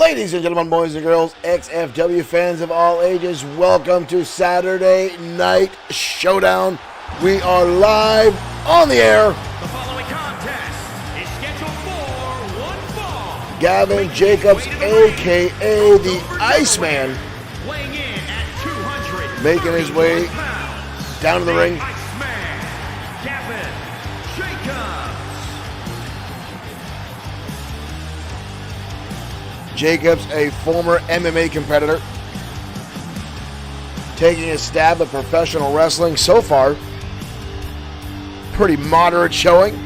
Ladies and gentlemen, boys and girls, XFW fans of all ages, welcome to Saturday Night Showdown. We are live on the air. The following contest is scheduled for one fall. Gavin Jacobs, a.k.a. the Iceman, Weighing in at 200, making his way down to the ring. Iceman, Gavin Jacobs. Jacobs, a former MMA competitor, taking a stab at professional wrestling so far. Pretty moderate showing,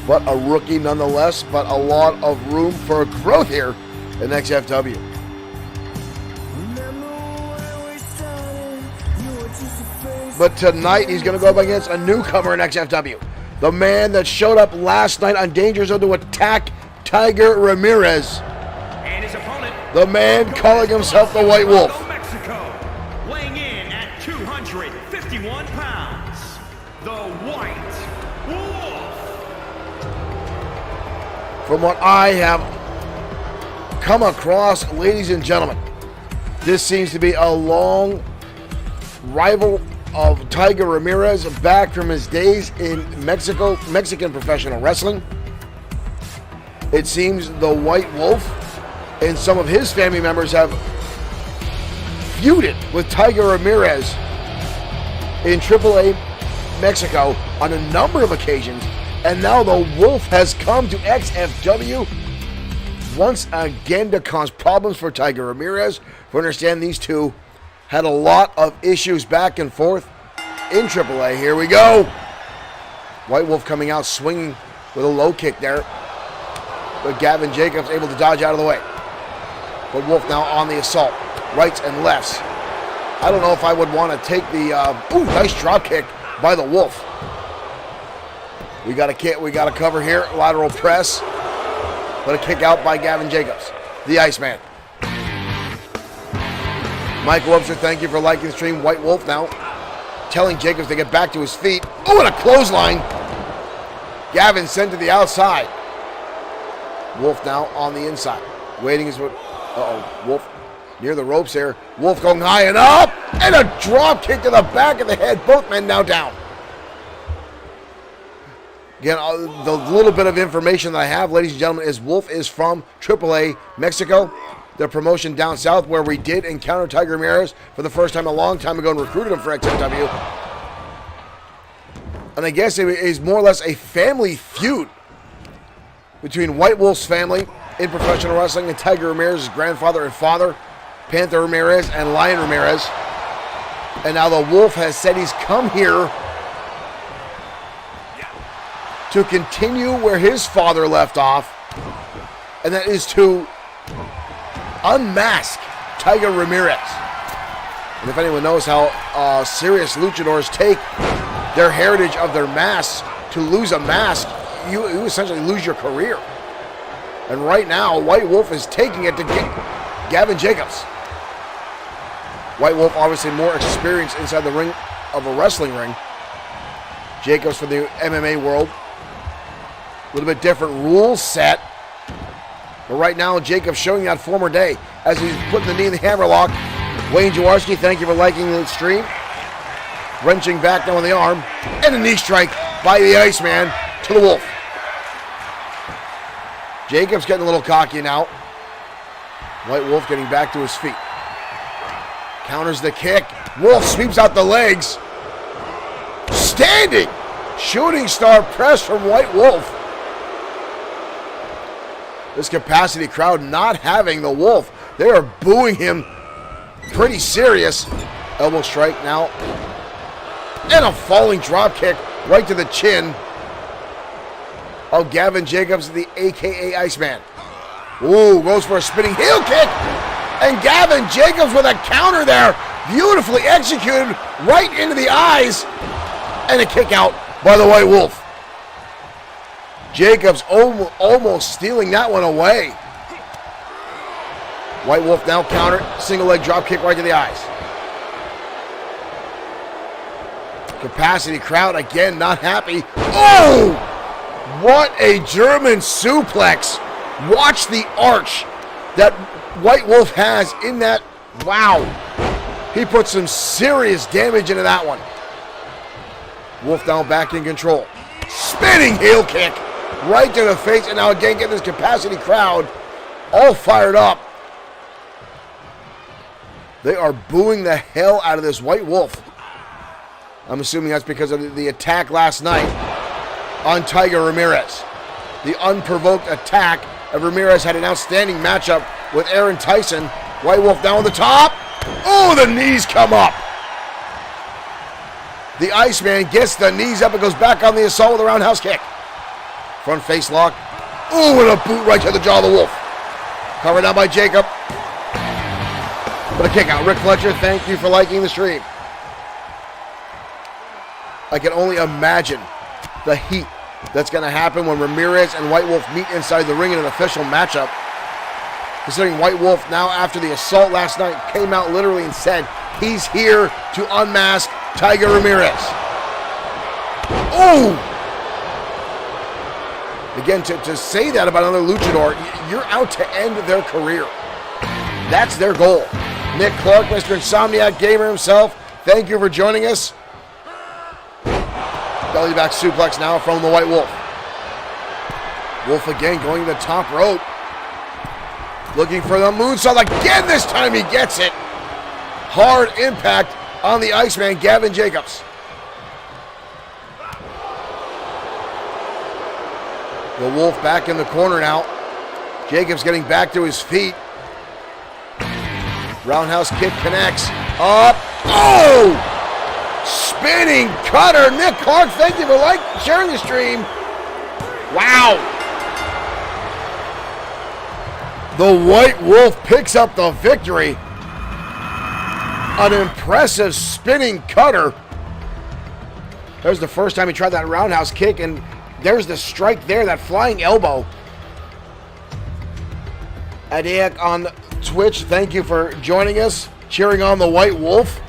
but a rookie nonetheless, but a lot of room for growth here in XFW. But tonight he's going to go up against a newcomer in XFW. The man that showed up last night on Danger Zone to attack Tiger Ramirez. And his opponent, The man calling himself the White Wolf. Mexico, weighing in at 251 pounds, the White Wolf. From what I have come across, ladies and gentlemen, this seems to be a long rival of Tiger Ramirez back from his days in Mexican professional wrestling. It seems the White Wolf and some of his family members have feuded with Tiger Ramirez in AAA Mexico on a number of occasions, and now the Wolf has come to XFW once again to cause problems for Tiger Ramirez. We understand these two had a lot of issues back and forth in AAA. Here we go. White Wolf coming out swinging with a low kick there, but Gavin Jacobs able to dodge out of the way. But Wolf now on the assault, rights and lefts. I don't know if I would want to take the nice drop kick by the Wolf. We got a cover here, lateral press, but a kick out by Gavin Jacobs, the Iceman. Mike Webster, thank you for liking the stream. White Wolf now telling Jacobs to get back to his feet. Oh, and a clothesline. Gavin sent to the outside. Wolf now on the inside, waiting his. Wolf near the ropes here. Wolf going high and up, and a drop kick to the back of the head. Both men now down. Again, the little bit of information that I have, ladies and gentlemen, is Wolf is from AAA Mexico, the promotion down south where we did encounter Tiger Ramirez for the first time a long time ago and recruited him for XFW. And I guess it is more or less a family feud between White Wolf's family in professional wrestling and Tiger Ramirez's grandfather and father, Panther Ramirez and Lion Ramirez. And now the Wolf has said he's come here to continue where his father left off, and that is to unmask Tiger Ramirez. And if anyone knows how serious luchadors take their heritage of their masks, to lose a mask, you essentially lose your career. And right now, White Wolf is taking it to Gavin Jacobs. White Wolf obviously more experienced inside the ring of a wrestling ring. Jacobs from the MMA world. A little bit different rule set. But right now, Jacobs showing that former day as he's putting the knee in the hammerlock. Wayne Jaworski, thank you for liking the stream. Wrenching back now on the arm. And a knee strike by the Iceman to the Wolf. Jacobs getting a little cocky now. White Wolf getting back to his feet. Counters the kick. Wolf sweeps out the legs. Standing shooting star press from White Wolf. This capacity crowd not having the Wolf. They are booing him pretty serious. Elbow strike now. And a falling drop kick right to the chin of Gavin Jacobs, the a.k.a. Iceman. Ooh, goes for a spinning heel kick. And Gavin Jacobs with a counter there. Beautifully executed right into the eyes. And a kick out by the White Wolf. Jacobs almost stealing that one away. White Wolf now countered. Single leg drop kick right to the eyes. Capacity crowd again not happy. Oh! What a German suplex. Watch the arch that White Wolf has in that. Wow. He put some serious damage into that one. Wolf now back in control. Spinning heel kick right to the face. And now again, getting this capacity crowd all fired up. They are booing the hell out of this White Wolf. I'm assuming that's because of the attack last night on Tiger Ramirez. The unprovoked attack of Ramirez had an outstanding matchup with Aaron Tyson. White Wolf down on the top. Oh, the knees come up. The Iceman gets the knees up and goes back on the assault with a roundhouse kick. Front face lock. Oh, and a boot right to the jaw of the Wolf. Covered down by Jacob. But a kick out. Rick Fletcher, thank you for liking the stream. I can only imagine the heat that's going to happen when Ramirez and White Wolf meet inside the ring in an official matchup. Considering White Wolf, now after the assault last night, came out literally and said he's here to unmask Tiger Ramirez. Oh! Again, to say that about another luchador, you're out to end their career. That's their goal. Nick Clark, Mr. Insomniac Gamer himself, thank you for joining us. Belly back suplex now from the White Wolf. Wolf again going to the top rope. Looking for the moonsault again. This time he gets it. Hard impact on the Iceman, Gavin Jacobs. The Wolf back in the corner now. Jacobs getting back to his feet. Roundhouse kick connects. Up. Oh! Spinning cutter. Nick Clark, thank you for sharing the stream. Wow. The White Wolf picks up the victory. An impressive spinning cutter. There's the first time he tried that roundhouse kick, and there's the strike there, that flying elbow. Adiak on Twitch, thank you for joining us, cheering on the White Wolf.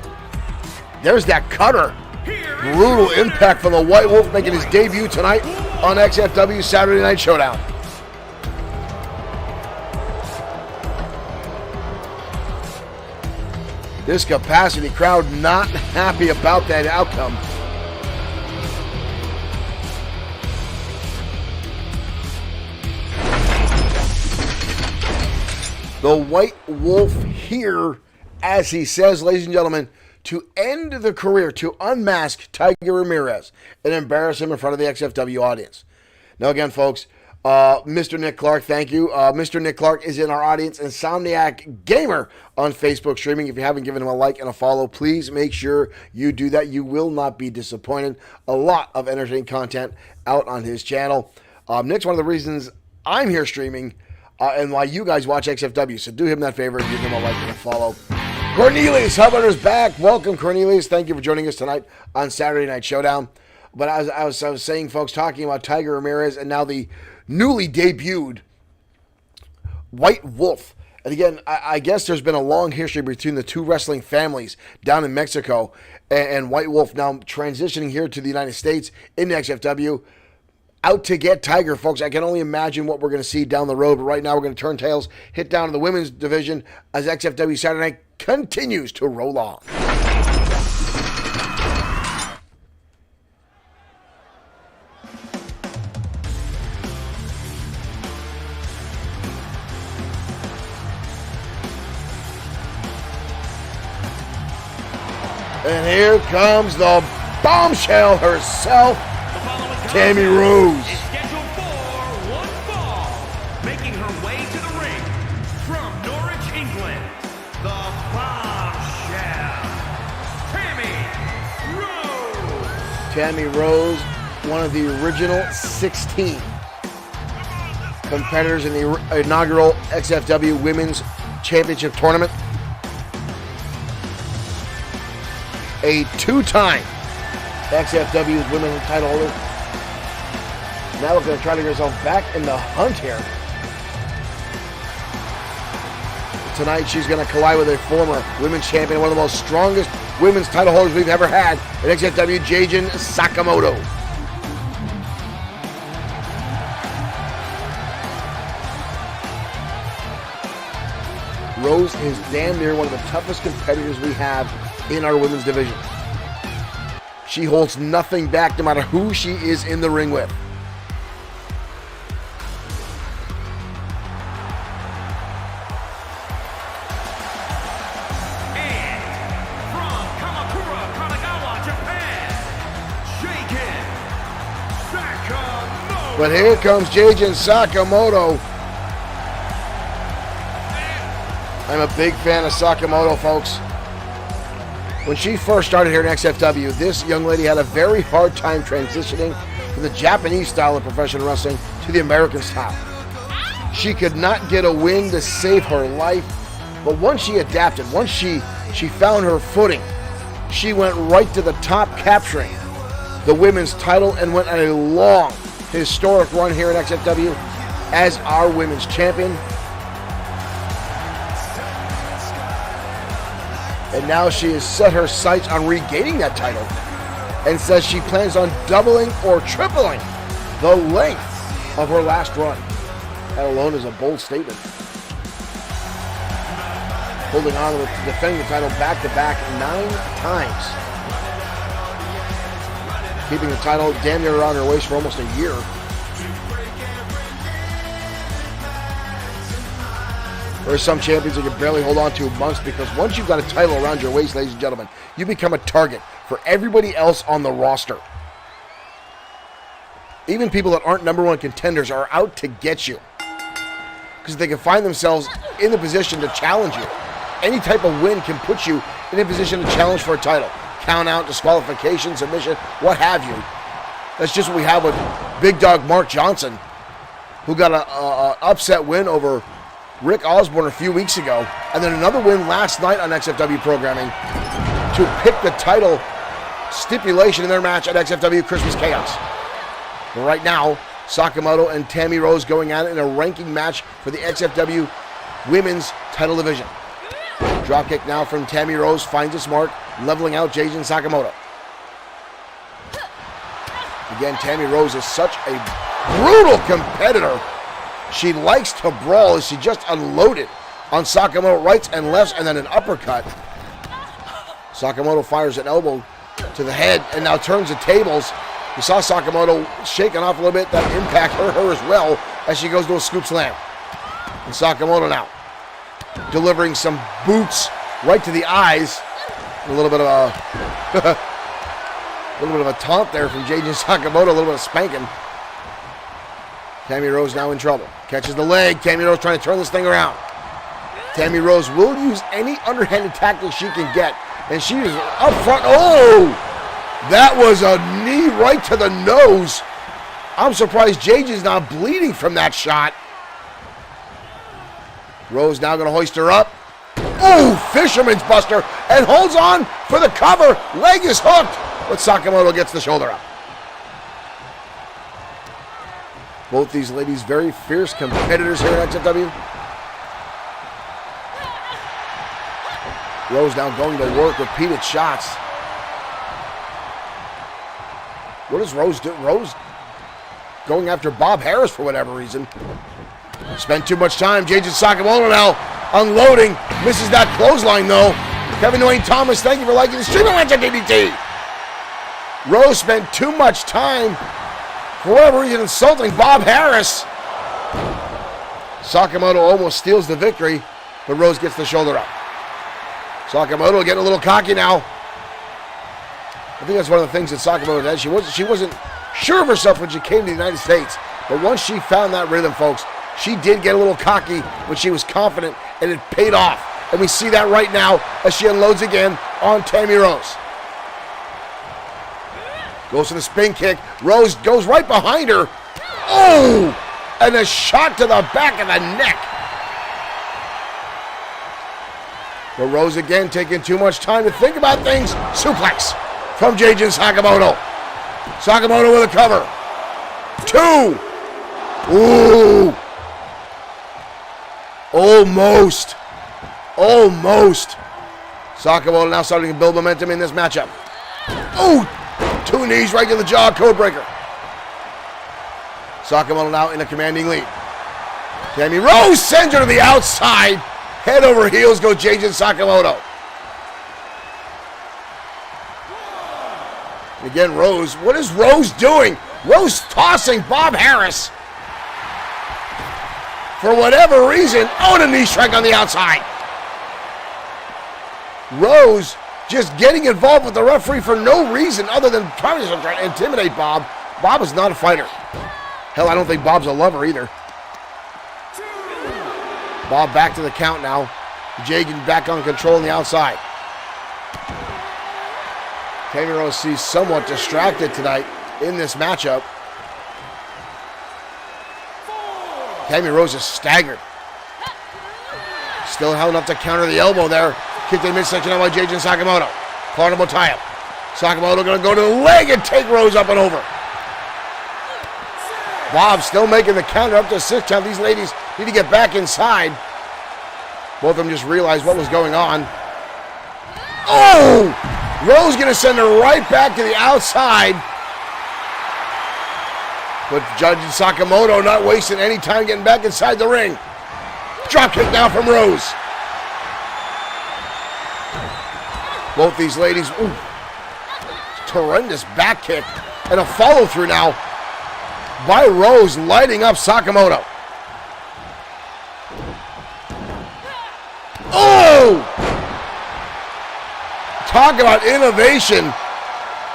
There's that cutter. Brutal impact from the White Wolf making his debut tonight on XFW Saturday Night Showdown. This capacity crowd not happy about that outcome. The White Wolf here, as he says, ladies and gentlemen, to end the career, to unmask Tiger Ramirez and embarrass him in front of the XFW audience. Now again, folks, Mr. Nick Clark, thank you. Mr. Nick Clark is in our audience, Insomniac Gamer on Facebook streaming. If you haven't given him a like and a follow, please make sure you do that. You will not be disappointed. A lot of entertaining content out on his channel. Nick's one of the reasons I'm here streaming and why you guys watch XFW. So do him that favor and give him a like and a follow. Cornelius Hubbard back. Welcome, Cornelius. Thank you for joining us tonight on Saturday Night Showdown. But as I was saying, folks, talking about Tiger Ramirez and now the newly debuted White Wolf. And again, I guess there's been a long history between the two wrestling families down in Mexico and White Wolf now transitioning here to the United States in XFW. Out to get Tiger, folks. I can only imagine what we're going to see down the road. But right now, we're going to turn tails, hit down to the women's division as XFW Saturday Night continues to roll on. And here comes the bombshell herself, Tammy Rose. Is scheduled for one fall, making her way to the ring from Norwich, England, the bombshell, Tammy Rose. Tammy Rose, one of the original 16 competitors in the inaugural XFW Women's Championship Tournament. A two-time XFW Women's title holder. Now we're going to try to get herself back in the hunt here. Tonight she's going to collide with a former women's champion, one of the most strongest women's title holders we've ever had at XFW, Jajin Sakamoto. Rose is damn near one of the toughest competitors we have in our women's division. She holds nothing back no matter who she is in the ring with. But here comes Jajin Sakamoto. I'm a big fan of Sakamoto, folks. When she first started here in XFW, this young lady had a very hard time transitioning from the Japanese style of professional wrestling to the American style. She could not get a win to save her life, but once she adapted, once she found her footing, she went right to the top, capturing the women's title and went on a long, historic run here in XFW as our women's champion. And now she has set her sights on regaining that title and says she plans on doubling or tripling the length of her last run. That alone is a bold statement. Holding on to defending the title back-to-back 9 times. Keeping the title damn near around her waist for almost a year. There are some champions that can barely hold on to months, because once you've got a title around your waist, ladies and gentlemen, you become a target for everybody else on the roster. Even people that aren't number one contenders are out to get you, because they can find themselves in the position to challenge you. Any type of win can put you in a position to challenge for a title. Count out, disqualification, submission, what have you. That's just what we have with Big Dog Mark Johnson, who got an upset win over Rick Osborne a few weeks ago, and then another win last night on XFW programming to pick the title stipulation in their match at XFW Christmas Chaos. But right now, Sakamoto and Tammy Rose going at it in a ranking match for the XFW Women's Title Division. Dropkick now from Tammy Rose finds its mark, leveling out Jajin Sakamoto. Again, Tammy Rose is such a brutal competitor. She likes to brawl as she just unloaded on Sakamoto rights and lefts, and then an uppercut. Sakamoto fires an elbow to the head and now turns the tables. You saw Sakamoto shaking off a little bit. That impact hurt her as well as she goes to a scoop slam. And Sakamoto now delivering some boots right to the eyes. A little bit of a taunt there from Jajin Sakamoto, a little bit of spanking. Tammy Rose now in trouble. Catches the leg. Tammy Rose trying to turn this thing around. Tammy Rose will use any underhanded tactic she can get. And she is up front. Oh! That was a knee right to the nose. I'm surprised Jajin's not bleeding from that shot. Rose now going to hoist her up. Oh! Fisherman's buster. And holds on for the cover. Leg is hooked. But Sakamoto gets the shoulder up. Both these ladies very fierce competitors here at XFW. Rose now going to work, repeated shots. What does Rose do? Rose going after Bob Harris for whatever reason. Spent too much time. Jajin Sakamoto now unloading. Misses that clothesline though. Kevin Wayne Thomas, thank you for liking the stream. Went to DDT. Rose spent too much time, for whatever reason, insulting Bob Harris. Sakamoto almost steals the victory, but Rose gets the shoulder up. Sakamoto getting a little cocky now. I think that's one of the things that Sakamoto does. She wasn't sure of herself when she came to the United States, but once she found that rhythm, folks, she did get a little cocky when she was confident, and it paid off. And we see that right now as she unloads again on Tammy Rose. Goes to the spin kick. Rose goes right behind her. Oh! And a shot to the back of the neck. But Rose again taking too much time to think about things. Suplex from Jajin Sakamoto. Sakamoto with a cover. 2. Ooh. Almost. Sakamoto now starting to build momentum in this matchup. Oh! 2 knees right to the jaw, codebreaker. Sakamoto now in a commanding lead. Tammy Rose sends her to the outside. Head over heels go Jade and Sakamoto. Again, Rose. What is Rose doing? Rose tossing Bob Harris. For whatever reason, a knee strike on the outside. Rose just getting involved with the referee for no reason other than trying to intimidate Bob. Bob is not a fighter. Hell, I don't think Bob's a lover either. Bob back to the count now. Jagan back on control on the outside. Tammy Rose seems somewhat distracted tonight in this matchup. Tammy Rose is staggered. Still held enough to counter the elbow there. Kicked in the midsection by Jaden Sakamoto. Carnival tie-up. Sakamoto going to go to the leg and take Rose up and over. Bob still making the counter up to 6 count. These ladies need to get back inside. Both of them just realized what was going on. Oh! Rose going to send her right back to the outside. But Judge Sakamoto not wasting any time getting back inside the ring. Drop kick now from Rose. Both these ladies, ooh, horrendous back kick. And a follow through now by Rose, lighting up Sakamoto. Oh! Talk about innovation.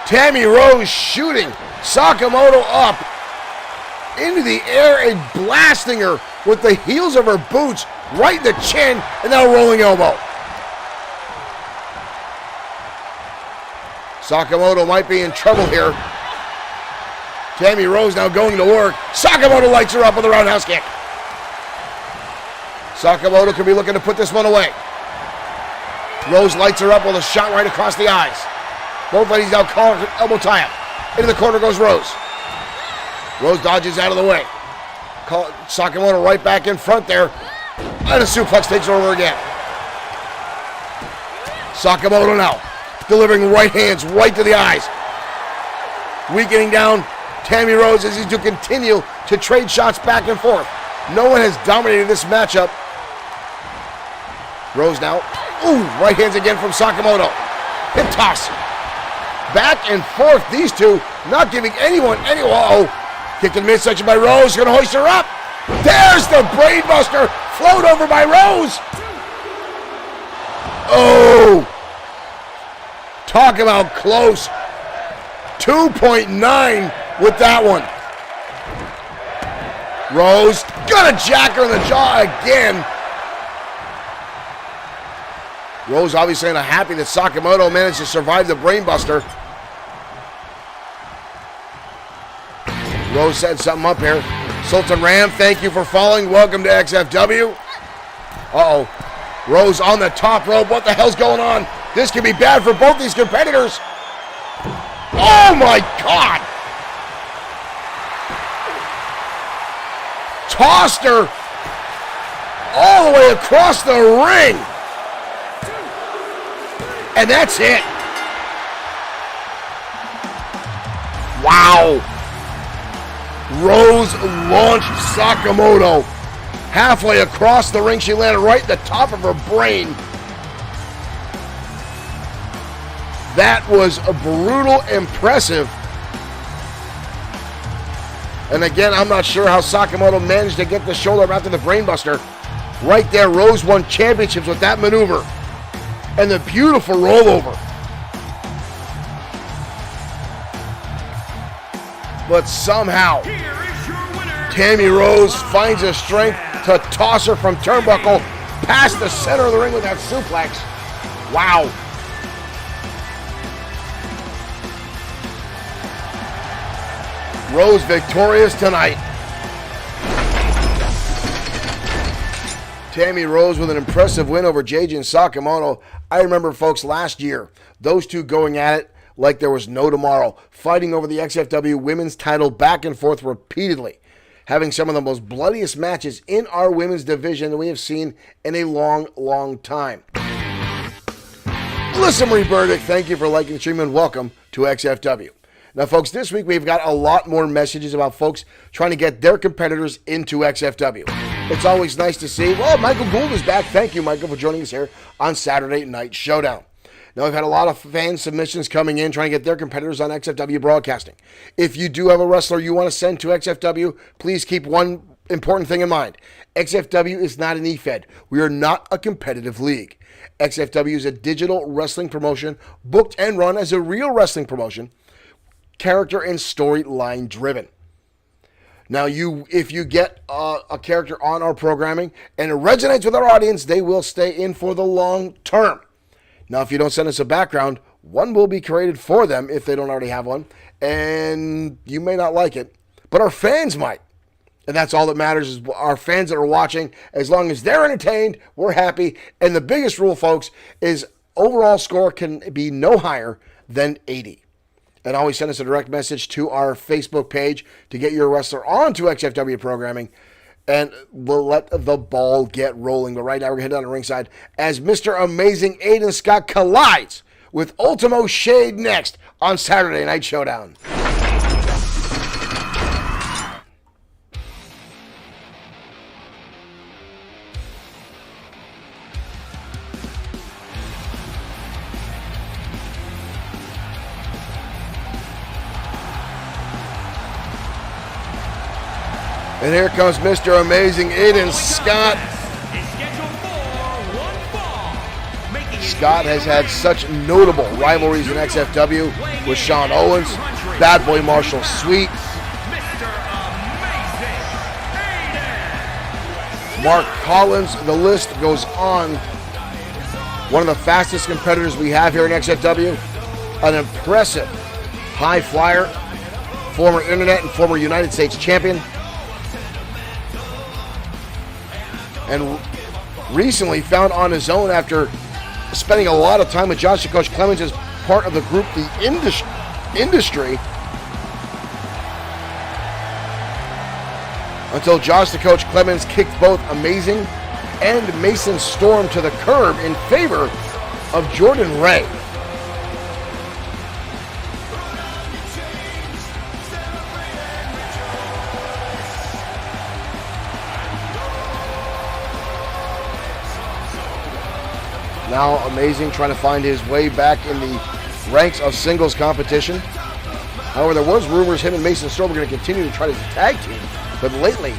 Tammy Rose shooting Sakamoto up into the air and blasting her with the heels of her boots right in the chin, and now rolling elbow. Sakamoto might be in trouble here. Tammy Rose now going to work. Sakamoto lights her up with a roundhouse kick. Sakamoto could be looking to put this one away. Rose lights her up with a shot right across the eyes. Both ladies now calling elbow tie-up. Into the corner goes Rose. Rose dodges out of the way. Sakamoto right back in front there. And a suplex takes her over again. Sakamoto now delivering right hands right to the eyes. Weakening down Tammy Rose as he's to continue to trade shots back and forth. No one has dominated this matchup. Rose now. Ooh, right hands again from Sakamoto. Hip toss. Back and forth, these two not giving anyone any. Uh-oh. Kicked in the midsection by Rose. Going to hoist her up. There's the brainbuster. Float over by Rose. Oh. Talk about close. 2.9 with that one. Rose gonna jack her in the jaw again. Rose obviously not happy that Sakamoto managed to survive the brainbuster. Rose set something up here. Sultan Ram, thank you for following. Welcome to XFW. Uh-oh. Rose on the top rope. What the hell's going on? This could be bad for both these competitors. Oh my God! Tossed her all the way across the ring. And that's it. Wow. Rose launched Sakamoto halfway across the ring. She landed right at the top of her brain. That was a brutal, impressive. And again, I'm not sure how Sakamoto managed to get the shoulder after the brainbuster. Right there, Rose won championships with that maneuver. And the beautiful rollover. But somehow, Tammy Rose finds the strength to toss her from turnbuckle past the center of the ring with that suplex. Wow. Rose victorious tonight. Tammy Rose with an impressive win over Jade Sakamoto. I remember, folks, last year, those two going at it like there was no tomorrow, fighting over the XFW women's title back and forth repeatedly, having some of the most bloodiest matches in our women's division that we have seen in a long, long time. Listen, Marie Burdick, thank you for liking, streaming, and welcome to XFW. Now, folks, this week we've got a lot more messages about folks trying to get their competitors into XFW. It's always nice to see. Well, Michael Gould is back. Thank you, Michael, for joining us here on Saturday Night Showdown. Now, we've had a lot of fan submissions coming in trying to get their competitors on XFW Broadcasting. If you do have a wrestler you want to send to XFW, please keep one important thing in mind. XFW is not an E-Fed. We are not a competitive league. XFW is a digital wrestling promotion booked and run as a real wrestling promotion, character and storyline driven. Now, if you get a character on our programming and it resonates with our audience, they will stay in for the long term. Now, if you don't send us a background, one will be created for them if they don't already have one, and you may not like it, but our fans might. And that's all that matters is our fans that are watching. As long as they're entertained, we're happy. And the biggest rule, folks, is overall score can be no higher than 80. And always send us a direct message to our Facebook page to get your wrestler onto XFW programming. And we'll let the ball get rolling. But right now we're heading down to ringside as Mr. Amazing Aiden Scott collides with Ultimo Shade next on Saturday Night Showdown. And here comes Mr. Amazing Aiden Scott. Scott has had such notable rivalries in XFW with Sean Owens, Bad Boy Marshall Sweet, Mark Collins. The list goes on. One of the fastest competitors we have here in XFW. An impressive high flyer, former Internet and former United States champion. And recently found on his own after spending a lot of time with Josh the Coach Clemens as part of the group The Industry, until Josh the Coach Clemens kicked both Amazing and Mason Storm to the curb in favor of Jordan Ray. Now Amazing trying to find his way back in the ranks of singles competition. However, there was rumors him and Mason Storm were going to continue to try to tag team, but lately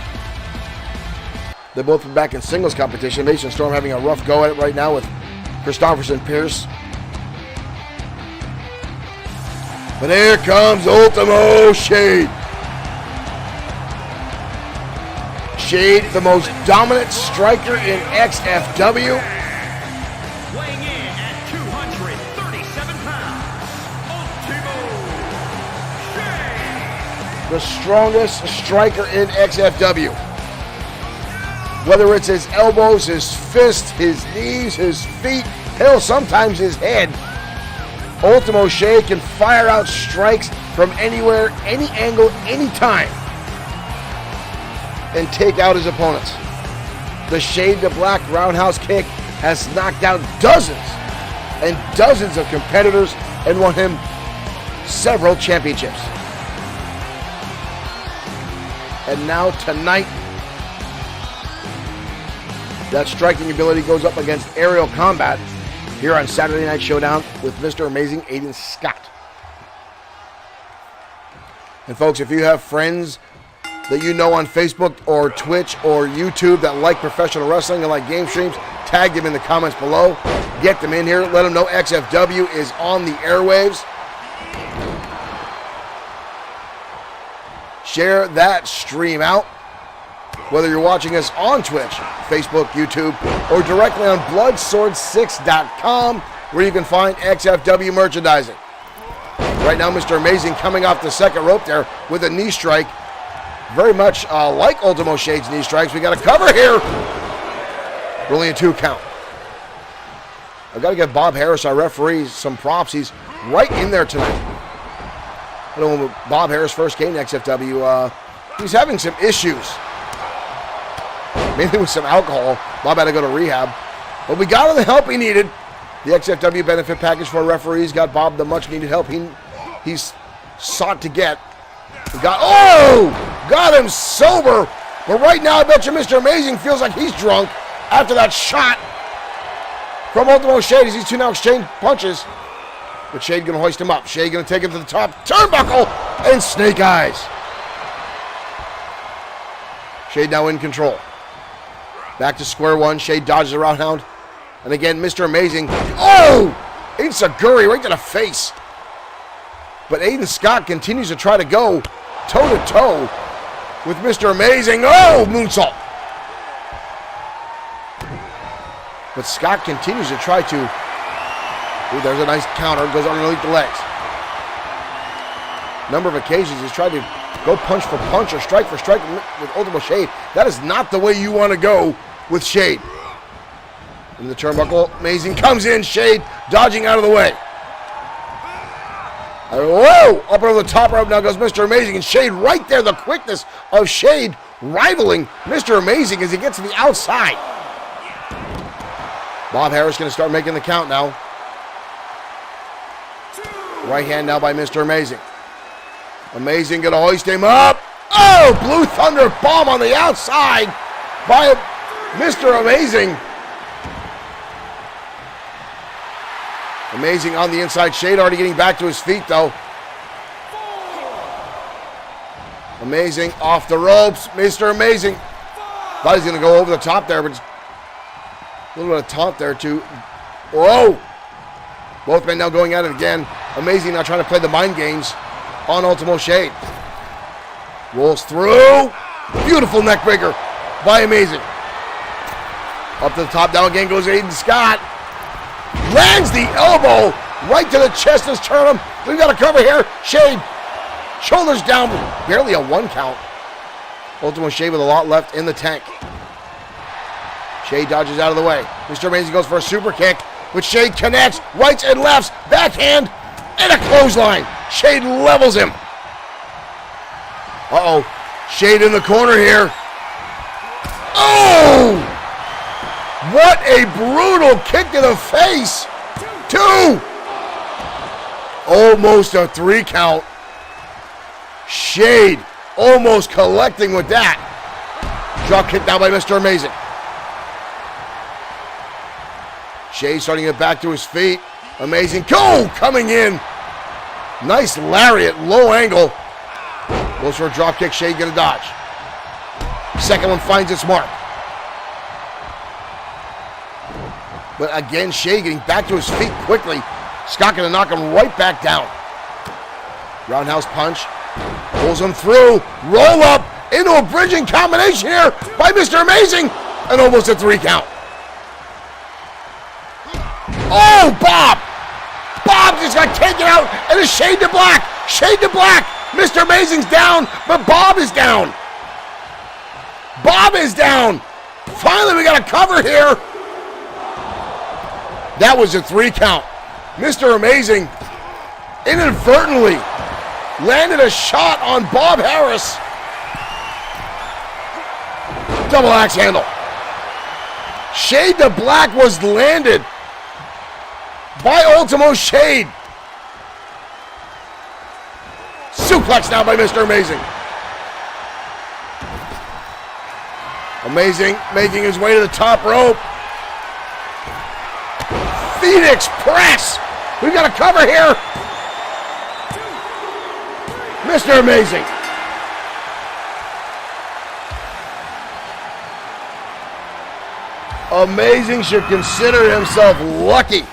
they've both been back in singles competition. Mason Storm having a rough go at it right now with Christopherson Pierce. But here comes Ultimo Shade. Shade, the most dominant striker in XFW. Weighing in at 237 pounds, Ultimo Shade. The strongest striker in XFW. Whether it's his elbows, his fists, his knees, his feet, hell, sometimes his head, Ultimo Shade can fire out strikes from anywhere, any angle, anytime, and take out his opponents. The Shade to Black roundhouse kick has knocked out dozens and dozens of competitors and won him several championships. And now tonight, that striking ability goes up against aerial combat here on Saturday Night Showdown with Mr. Amazing Aiden Scott. And folks, if you have friends that you know on Facebook or Twitch or YouTube that like professional wrestling and like game streams, tag them in the comments below. Get them in here. Let them know XFW is on the airwaves. Share that stream out. Whether you're watching us on Twitch, Facebook, YouTube, or directly on Bloodsword6.com, where you can find XFW merchandising. Right now, Mr. Amazing coming off the second rope there with a knee strike. Very much like Ultimo Shade's knee strikes. We got a cover here. Only a 2 count. I've got to give Bob Harris, our referee, some props. He's right in there tonight. I know when Bob Harris first came to XFW, he's having some issues. Mainly with some alcohol. Bob had to go to rehab. But we got him the help he needed. The XFW benefit package for referees got Bob the much needed help he's sought to get. Got him sober But right now, I bet you Mr. Amazing feels like he's drunk after that shot from Ultimo Shade as these two now exchange punches. But Shade going to hoist him up. Shade going to take him to the top turnbuckle and snake eyes. Shade now in control. Back to square one. Shade dodges the roundhouse. And again, Mr. Amazing. Oh! Insaguri right to the face. But Aiden Scott continues to try to go toe-to-toe with Mr. Amazing. Oh! Moonsault. But Scott continues to try to... Ooh, there's a nice counter. Goes underneath the legs. Number of occasions he's tried to go punch for punch or strike for strike with Ultimo Shade. That is not the way you want to go with Shade. In the turnbuckle, Amazing comes in. Shade dodging out of the way. Whoa! Up over the top rope now goes Mr. Amazing. And Shade right there. The quickness of Shade rivaling Mr. Amazing as he gets to the outside. Bob Harris going to start making the count now. Right hand now by Mr. Amazing. Amazing going to hoist him up. Oh! Blue Thunder bomb on the outside by Mr. Amazing. Amazing on the inside. Shade already getting back to his feet, though. Amazing off the ropes. Mr. Amazing. Thought he's going to go over the top there, but a little bit of taunt there, too. Whoa. Both men now going at it again. Amazing now trying to play the mind games on Ultimo Shade. Rolls through. Beautiful neck breaker by Amazing. Up to the top, down again goes Aiden Scott. Lands the elbow right to the chest. Let's turn him. We've got a cover here. Shade, shoulders down, barely a 1 count. Ultimo Shade with a lot left in the tank. Shade dodges out of the way. Mr. Amazing goes for a super kick, but Shade connects, rights and lefts, backhand, and a clothesline. Shade levels him. Uh-oh. Shade in the corner here. Oh! What a brutal kick to the face. 2. Almost a 3 count. Shade almost collecting with that. Drop kick now by Mr. Amazing. Shade starting to get back to his feet. Amazing. Go! Coming in. Nice lariat, low angle. Goes for a drop kick. Shade gonna dodge. Second one finds its mark. But again, Shade getting back to his feet quickly. Scott gonna knock him right back down. Roundhouse punch. Pulls him through. Roll up into a bridging combination here by Mr. Amazing. And almost a 3 count. Oh, Bob! Bob just got taken out and it's Shade to black. Shade to black. Mr. Amazing's down, but Bob is down. Bob is down. Finally, we got a cover here. That was a 3 count. Mr. Amazing inadvertently landed a shot on Bob Harris. Double axe handle. Shade to black was landed by Ultimo Shade. Suplex now by Mr. Amazing. Amazing making his way to the top rope. Phoenix press. We've got a cover here. Mr. Amazing. Amazing should consider himself lucky.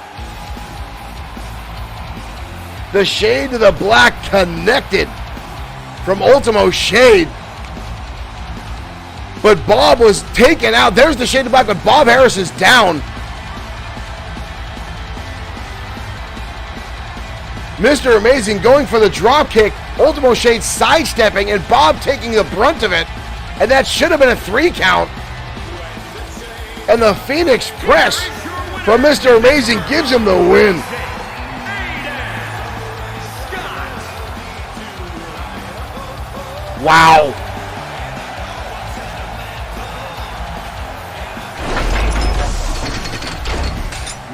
The Shade to the black connected from Ultimo Shade. But Bob was taken out. There's the Shade to black, but Bob Harris is down. Mr. Amazing going for the drop kick. Ultimo Shade sidestepping and Bob taking the brunt of it. And that should have been a 3 count. And the Phoenix press from Mr. Amazing gives him the win. Wow.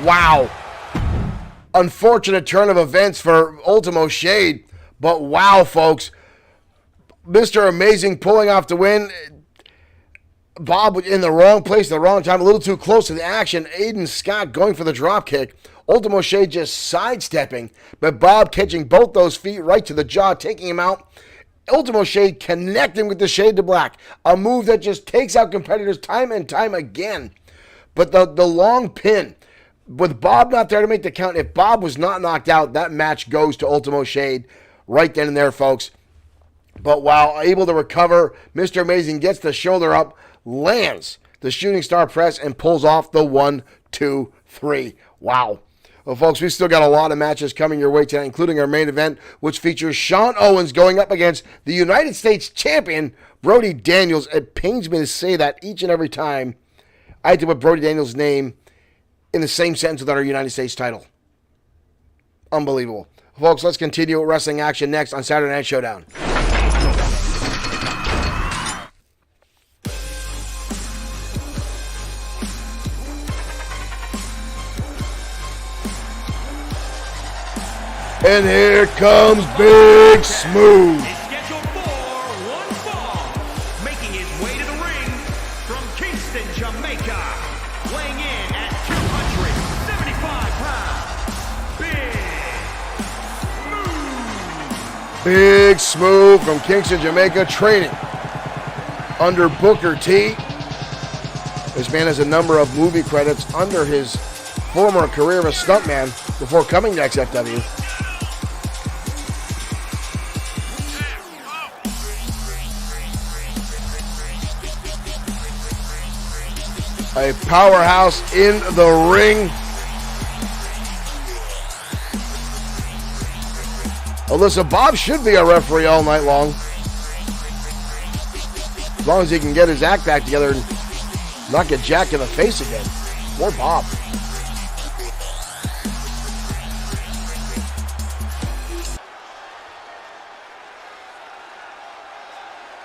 Wow. Unfortunate turn of events for Ultimo Shade, but wow, folks. Mr. Amazing pulling off the win. Bob in the wrong place at the wrong time, a little too close to the action. Aiden Scott going for the drop kick. Ultimo Shade just sidestepping, but Bob catching both those feet right to the jaw, taking him out. Ultimo Shade connecting with the Shade to Black, a move that just takes out competitors time and time again. But the long pin, with Bob not there to make the count, if Bob was not knocked out, that match goes to Ultimo Shade right then and there, folks. But while able to recover, Mr. Amazing gets the shoulder up, lands the shooting star press, and pulls off the 1, 2, 3. Wow. Well, folks, we've still got a lot of matches coming your way tonight, including our main event, which features Sean Owens going up against the United States champion, Brody Daniels. It pains me to say that each and every time I had to put Brody Daniels' name in the same sentence with our United States title. Unbelievable. Folks, let's continue with wrestling action next on Saturday Night Showdown. And here comes Big Smooth. Is scheduled for one fall, making his way to the ring from Kingston, Jamaica, weighing in at 275 pounds, Big Smooth from Kingston, Jamaica, training under Booker T. This man has a number of movie credits under his former career of a stuntman before coming to XFW. A powerhouse in the ring. Alyssa, Bob should be a referee all night long. As long as he can get his act back together and not get jacked in the face again. More Bob.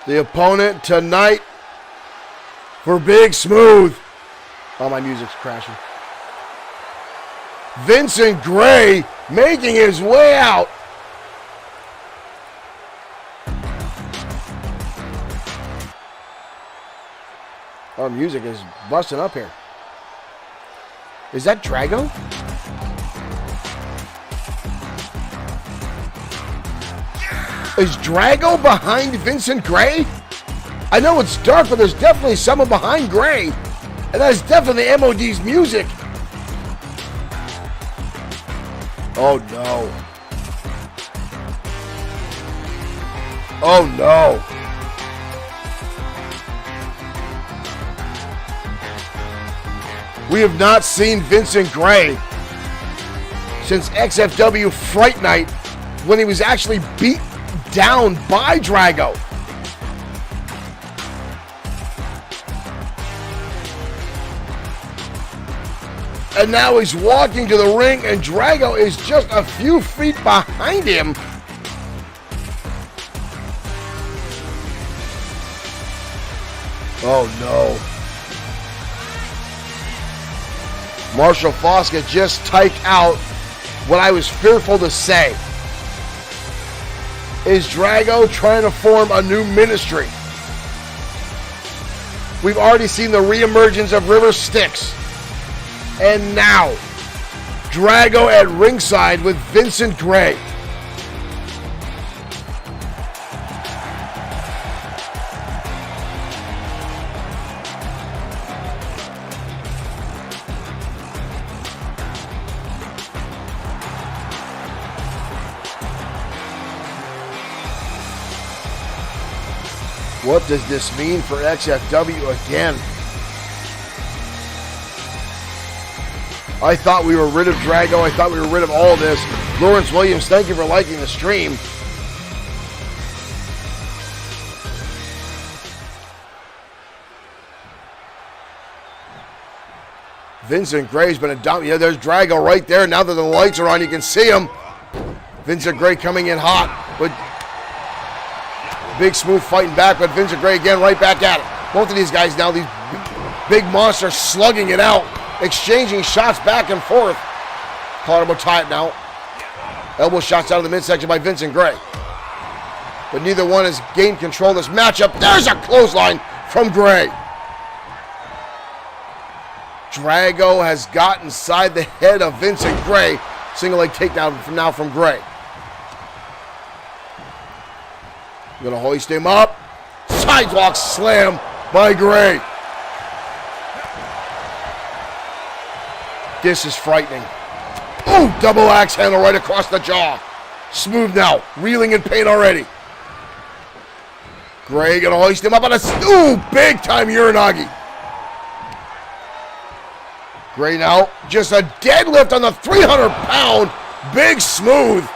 The opponent tonight for Big Smooth. Oh, my music's crashing. Vincent Gray making his way out. Our music is busting up here. Is that Drago? Is Drago behind Vincent Gray? I know it's dark, but there's definitely someone behind Gray. And that's definitely MOD's music. Oh no. Oh no. We have not seen Vincent Gray since XFW Fright Night when he was actually beat down by Drago. And now he's walking to the ring, and Drago is just a few feet behind him. Oh no. Marshall Fosca just typed out what I was fearful to say. Is Drago trying to form a new ministry? We've already seen the reemergence of River Styx. And now, Drago at ringside with Vincent Gray. What does this mean for XFW again? I thought we were rid of Drago. I thought we were rid of all this. Lawrence Williams, thank you for liking the stream. Vincent Gray's been a dump. Yeah, there's Drago right there. Now that the lights are on, you can see him. Vincent Gray coming in hot. But Big Smooth fighting back, but Vincent Gray again right back at it. Both of these guys now, these big monsters slugging it out. Exchanging shots back and forth. Collar will tie it now. Elbow shots out of the midsection by Vincent Gray. But neither one has gained control of this matchup. There's a clothesline from Gray. Drago has got inside the head of Vincent Gray. Single leg takedown from Gray. Gonna hoist him up. Sidewalk slam by Gray. This is frightening. Ooh, double axe handle right across the jaw. Smooth now, reeling in pain already. Gray gonna hoist him up on a big time Uranagi. Gray now, just a deadlift on the 300-pound Big Smooth.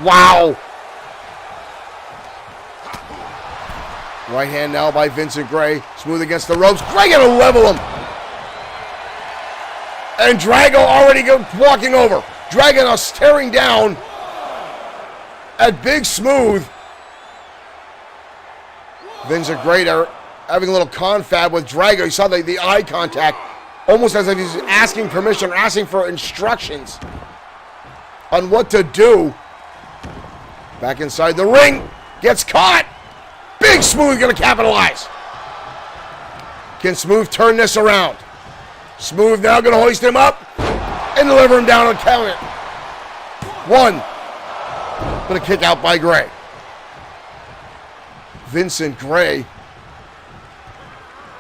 Wow. Right hand now by Vincent Gray. Smooth against the ropes. Gray gonna level him. And Drago already walking over. Drago now staring down at Big Smooth. Vincent Gray there having a little confab with Drago. You saw the eye contact, almost as if he's asking permission or asking for instructions on what to do. Back inside the ring, gets caught. Big Smooth gonna capitalize. Can Smooth turn this around? Smooth now gonna hoist him up and deliver him down on counter. One. Gonna kick out by Gray. Vincent Gray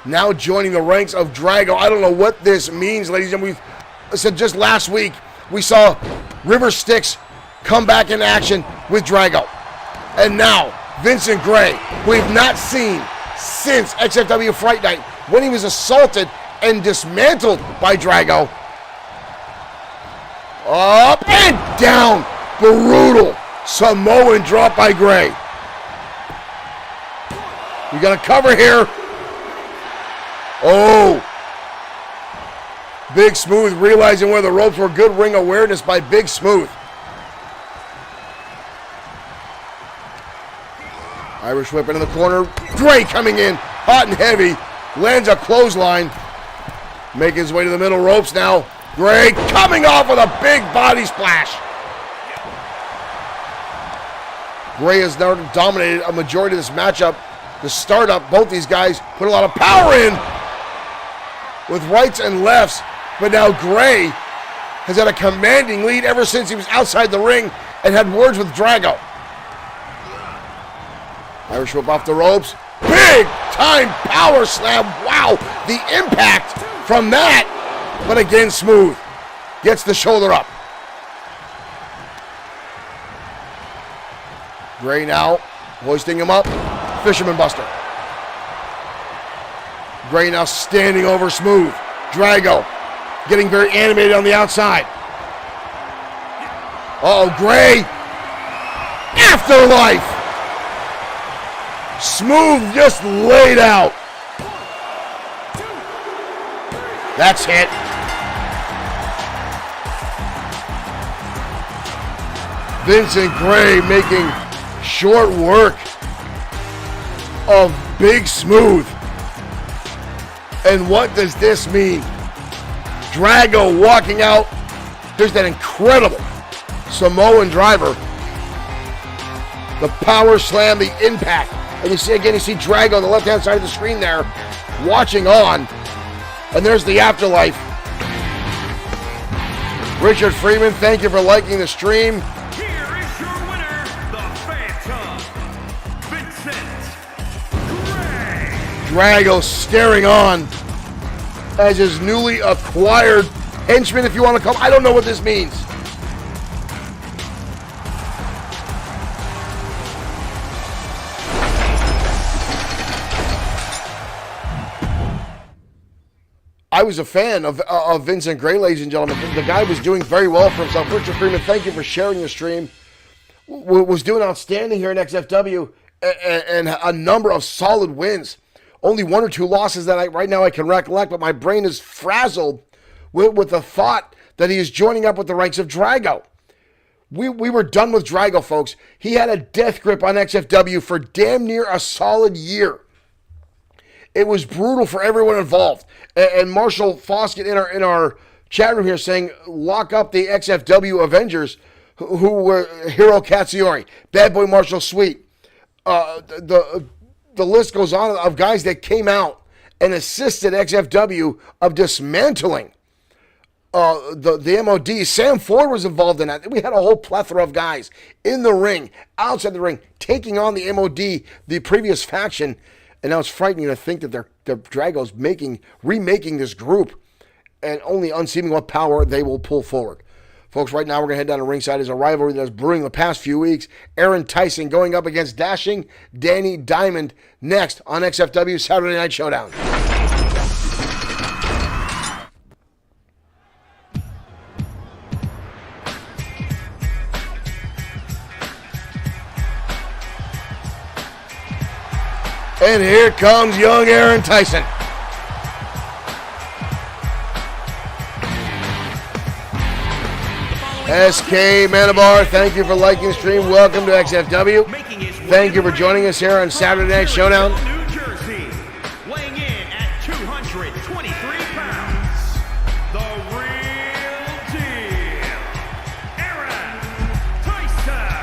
now joining the ranks of Drago. I don't know what this means, ladies and gentlemen. We said just last week we saw River Styx come back in action with Drago. And now Vincent Gray, who we've not seen since XFW Fright Night, when he was assaulted and dismantled by Drago. Up and down. Brutal Samoan drop by Gray. We got a cover here. Oh. Big Smooth realizing where the ropes were. Good ring awareness by Big Smooth. Irish whip into the corner. Gray coming in hot and heavy. Lands a clothesline. Making his way to the middle ropes now. Gray coming off with a big body splash. Gray has now dominated a majority of this matchup. The startup, both these guys put a lot of power in with rights and lefts. But now Gray has had a commanding lead ever since he was outside the ring and had words with Drago. Irish whip off the ropes. Big time power slam. Wow, the impact from that. But again, Smooth gets the shoulder up. Gray now hoisting him up. Fisherman Buster. Gray now standing over Smooth. Drago getting very animated on the outside. Uh-oh, Gray. Afterlife. Smooth just laid out. That's hit. Vincent Gray making short work of Big Smooth. And what does this mean? Drago walking out. There's that incredible Samoan driver. The power slam, the impact. And you see Drago on the left-hand side of the screen there, watching on. And there's the afterlife. Richard Freeman, thank you for liking the stream. Here is your winner, the Phantom, Vincent Gray. Drago staring on as his newly acquired henchman, if you want to call. I don't know what this means. I was a fan of Vincent Gray, ladies and gentlemen. The guy was doing very well for himself. Richard Freeman, thank you for sharing your stream. Was doing outstanding here in XFW and a number of solid wins. Only one or two losses that right now I can recollect, but my brain is frazzled with the thought that he is joining up with the ranks of Drago. We were done with Drago, folks. He had a death grip on XFW for damn near a solid year. It was brutal for everyone involved. And Marshall Foskett in our chat room here saying, lock up the XFW Avengers who were Hiro Katsuyori, Bad Boy Marshall Sweet. The list goes on of guys that came out and assisted XFW of dismantling the MOD. Sam Ford was involved in that. We had a whole plethora of guys in the ring, outside the ring, taking on the MOD, the previous faction. And now it's frightening to think that they're Drago's remaking this group, and only unseeming what power they will pull forward. Folks, right now we're going to head down to ringside as a rivalry that's brewing the past few weeks. Aaron Tyson going up against Dashing Danny Diamond next on XFW Saturday Night Showdown. And here comes young Aaron Tyson. SK Manabar, thank you for liking the stream. Welcome to XFW. Thank you for joining us here on Saturday Night Showdown. New Jersey, weighing in at 223 pounds, the real deal, Aaron Tyson.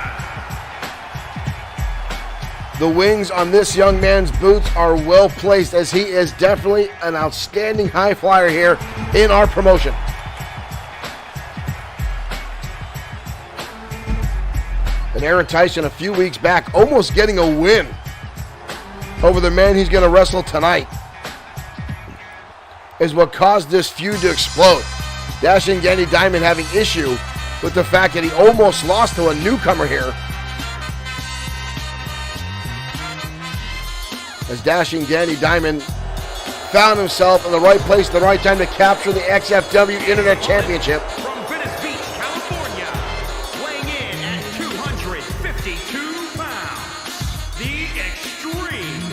The wings on this young man's boots are well placed, as he is definitely an outstanding high flyer here in our promotion. And Aaron Tyson a few weeks back almost getting a win over the man he's going to wrestle tonight is what caused this feud to explode. Dashing Danny Diamond having issue with the fact that he almost lost to a newcomer here. As Dashing Danny Diamond found himself in the right place at the right time to capture the XFW Internet Championship. From Venice Beach, California, weighing in at 252 pounds, the Extreme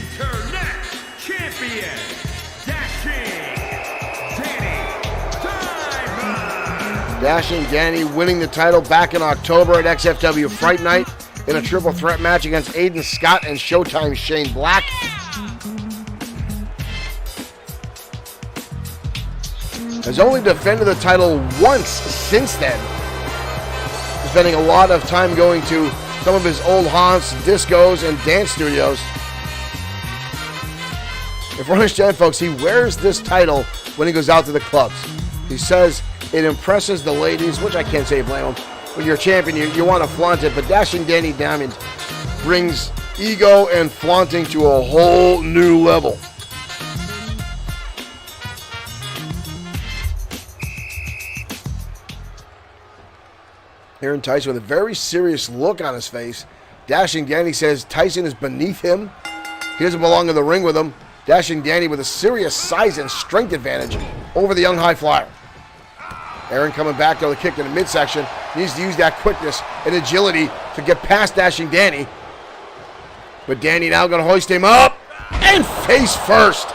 Internet Champion, Dashing Danny Diamond. Dashing Danny winning the title back in October at XFW Fright Night in a triple threat match against Aiden Scott and Showtime's Shane Black. Has only defended the title once since then, spending a lot of time going to some of his old haunts, discos, and dance studios. If we're understand, folks, he wears this title when he goes out to the clubs. He says it impresses the ladies, which I can't say blame him. When you're a champion, you want to flaunt it, but Dashing Danny Diamond brings ego and flaunting to a whole new level. Aaron Tyson with a very serious look on his face. Dashing Danny says Tyson is beneath him. He doesn't belong in the ring with him. Dashing Danny with a serious size and strength advantage over the young high flyer. Aaron coming back to the kick in the midsection. Needs to use that quickness and agility to get past Dashing Danny. But Danny now going to hoist him up and face first.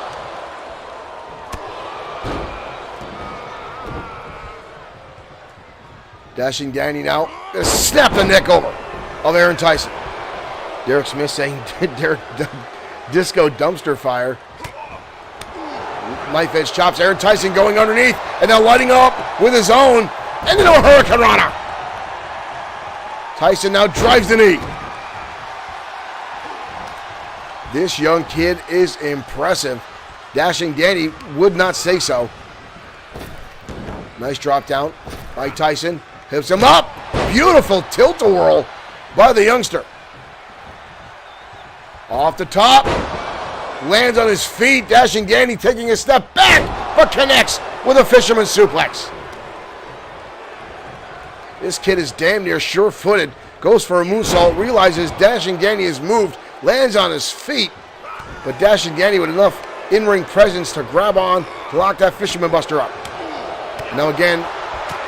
Dashing Danny now snap the neck over of Aaron Tyson. Derek Smith saying disco dumpster fire. Knife edge chops. Aaron Tyson going underneath and now lighting up with his own. And then a Hurricane Rana. Tyson now drives the knee. This young kid is impressive. Dashing Danny would not say so. Nice drop down by Tyson. Hips him up. Beautiful tilt-a-whirl by the youngster. Off the top. Lands on his feet. Dashing Danny taking a step back, but connects with a fisherman suplex. This kid is damn near sure-footed. Goes for a moonsault. Realizes Dashing Danny has moved. Lands on his feet. But Dashing Danny with enough in-ring presence to grab on to lock that fisherman buster up. Now again,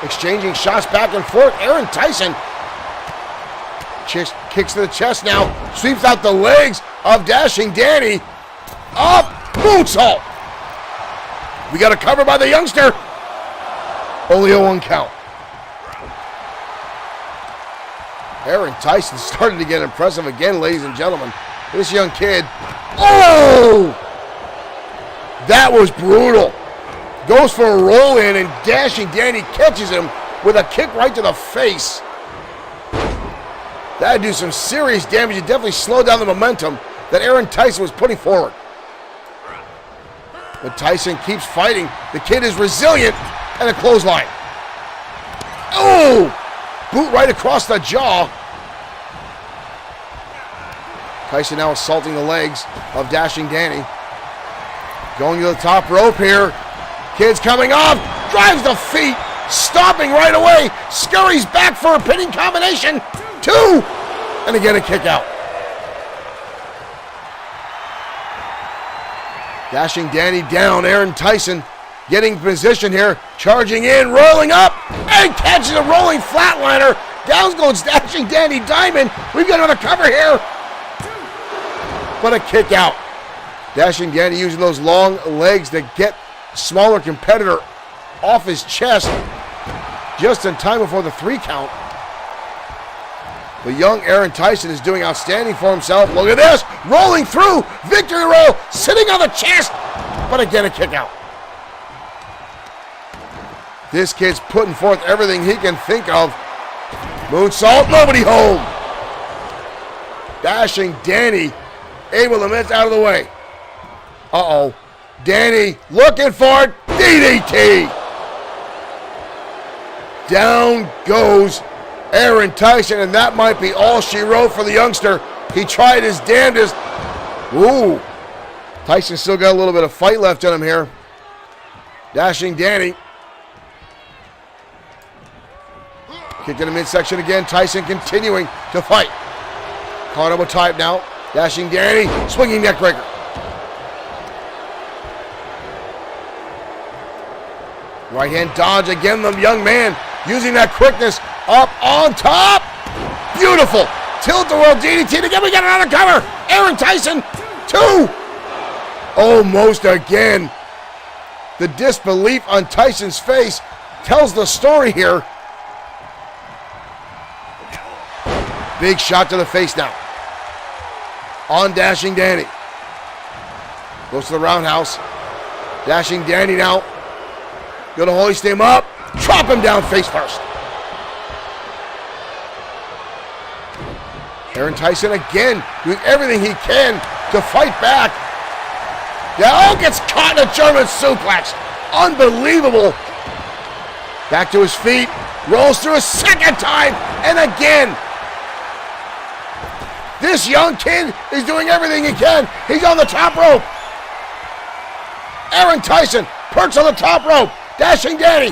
exchanging shots back and forth. Aaron Tyson kicks to the chest now. Sweeps out the legs of Dashing Danny. Up, moonsault. We got a cover by the youngster. Only a 1 count. Aaron Tyson starting to get impressive again, ladies and gentlemen. This young kid. Oh! That was brutal. Goes for a roll in and Dashing Danny catches him with a kick right to the face. That'd do some serious damage. It definitely slowed down the momentum that Aaron Tyson was putting forward. But Tyson keeps fighting. The kid is resilient, and a clothesline. Oh! Boot right across the jaw. Tyson now assaulting the legs of Dashing Danny. Going to the top rope here. Kid's coming off. Drives the feet. Stopping right away. Scurries back for a pinning combination. 2. And again a kick out. Dashing Danny down. Aaron Tyson getting position here. Charging in. Rolling up. And catching a rolling flatliner. Down goes Dashing Danny Diamond. We've got another cover here. But a kick out. Dashing Danny using those long legs to get smaller competitor off his chest just in time before the 3 count. The young Aaron Tyson is doing outstanding for himself. Look at this. Rolling through. Victory roll. Sitting on the chest. But again, a kick out. This kid's putting forth everything he can think of. Moonsault. Nobody home. Dashing Danny able to miss out of the way. Uh-oh. Danny looking for it. DDT. Down goes Aaron Tyson, and that might be all she wrote for the youngster. He tried his damnedest. Ooh. Tyson still got a little bit of fight left in him here. Dashing Danny. Kick in the midsection again. Tyson continuing to fight. Carnival type now. Dashing Danny, swinging neckbreaker. Right hand dodge again, the young man using that quickness up on top. Beautiful. Tilt-a-whirl DDT again. We got another cover. Aaron Tyson, 2. Almost again. The disbelief on Tyson's face tells the story here. Big shot to the face now. On Dashing Danny. Goes to the roundhouse. Dashing Danny now. Gonna hoist him up. Chop him down face first. Aaron Tyson again doing everything he can to fight back. Now gets caught in a German suplex. Unbelievable. Back to his feet. Rolls through a second time. And again. This young kid is doing everything he can. He's on the top rope. Aaron Tyson perks on the top rope. Dashing Danny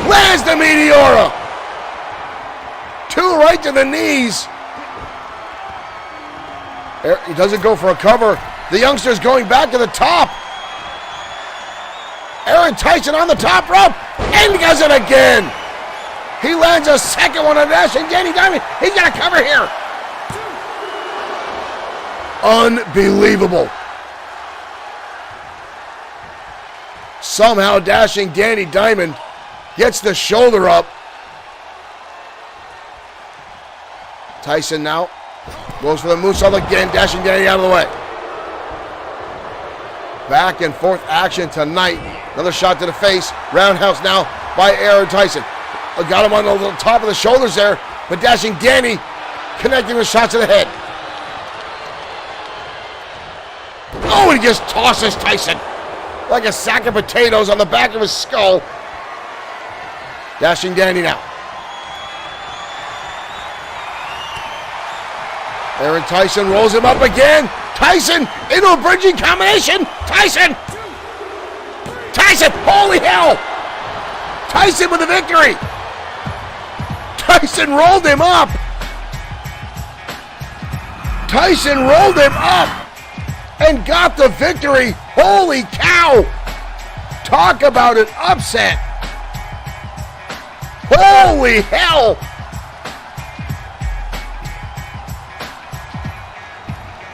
lands the Meteora. 2 right to the knees. He doesn't go for a cover. The youngster's going back to the top. Aaron Tyson on the top rope and does it again. He lands a second one on Dashing Danny Diamond. He's got a cover here. Unbelievable. Somehow Dashing Danny Diamond gets the shoulder up. Tyson now goes for the moonsault again. Dashing Danny out of the way. Back and forth action tonight. Another shot to the face. Roundhouse now by Aaron Tyson. Got him on the top of the shoulders there, but Dashing Danny connecting with shots to the head. Oh, and he just tosses Tyson like a sack of potatoes on the back of his skull. Dashing Danny now. Aaron Tyson rolls him up again. Tyson into a bridging combination. Tyson! Tyson! Holy hell! Tyson with the victory! Tyson rolled him up! Tyson rolled him up! And got the victory. Holy cow. Talk about an upset. Holy hell.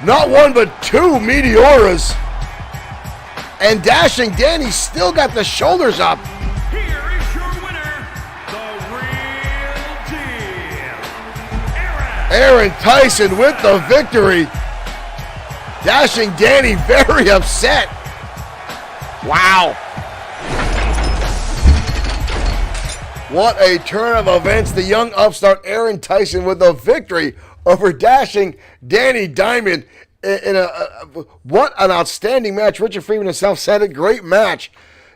Not one but 2 Meteoras. And Dashing Danny still got the shoulders up. Here is your winner, the real deal, Aaron Tyson with the victory. Dashing Danny very upset. Wow. What a turn of events. The young upstart Aaron Tyson with the victory over Dashing Danny Diamond What an outstanding match. Richard Freeman himself said it. Great match.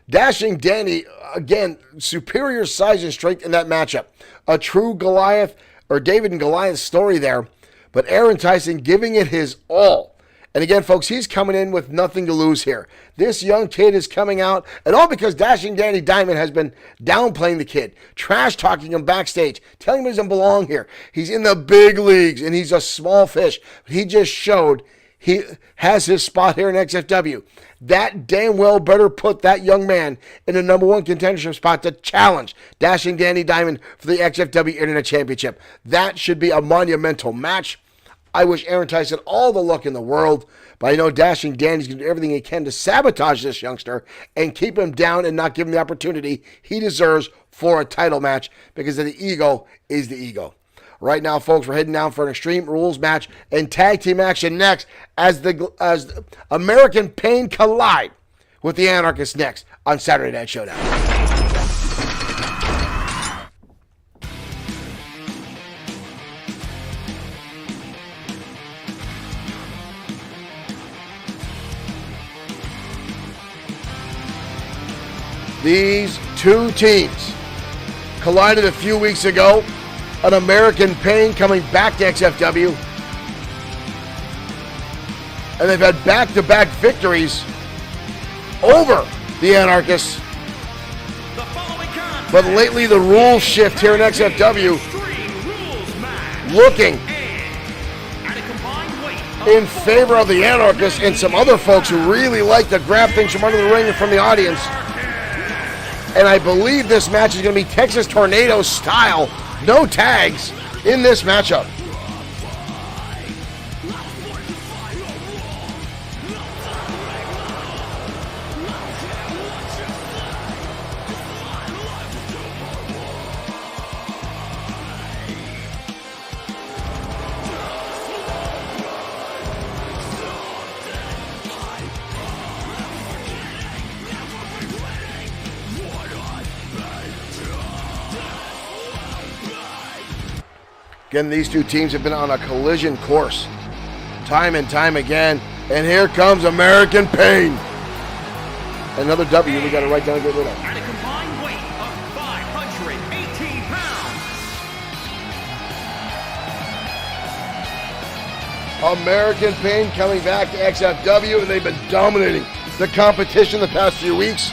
Dashing Danny, again, superior size and strength in that matchup. A true Goliath or David and Goliath story there. But Aaron Tyson giving it his all. And again, folks, he's coming in with nothing to lose here. This young kid is coming out, and all because Dashing Danny Diamond has been downplaying the kid, trash-talking him backstage, telling him he doesn't belong here. He's in the big leagues, and he's a small fish. He just showed he has his spot here in XFW. That damn well better put that young man in the #1 contendership spot to challenge Dashing Danny Diamond for the XFW Internet Championship. That should be a monumental match. I wish Aaron Tyson all the luck in the world, but I know Dashing Danny's going to do everything he can to sabotage this youngster and keep him down and not give him the opportunity he deserves for a title match, because the ego is the ego. Right now, folks, we're heading down for an Extreme Rules match and tag team action next as the American Pain collide with the Anarchists next on Saturday Night Showdown. These two teams collided a few weeks ago. An American Pain coming back to XFW. And they've had back-to-back victories over the Anarchists. But lately the rules shift here in XFW, looking in favor of the Anarchists and some other folks who really like to grab things from under the ring and from the audience. And I believe this match is going to be Texas Tornado style. No tags in this matchup. Again, these two teams have been on a collision course time and time again. And here comes American Pain. Another W we got to write down and get rid of. At a combined weight of 518 pounds. American Pain coming back to XFW, and they've been dominating the competition the past few weeks.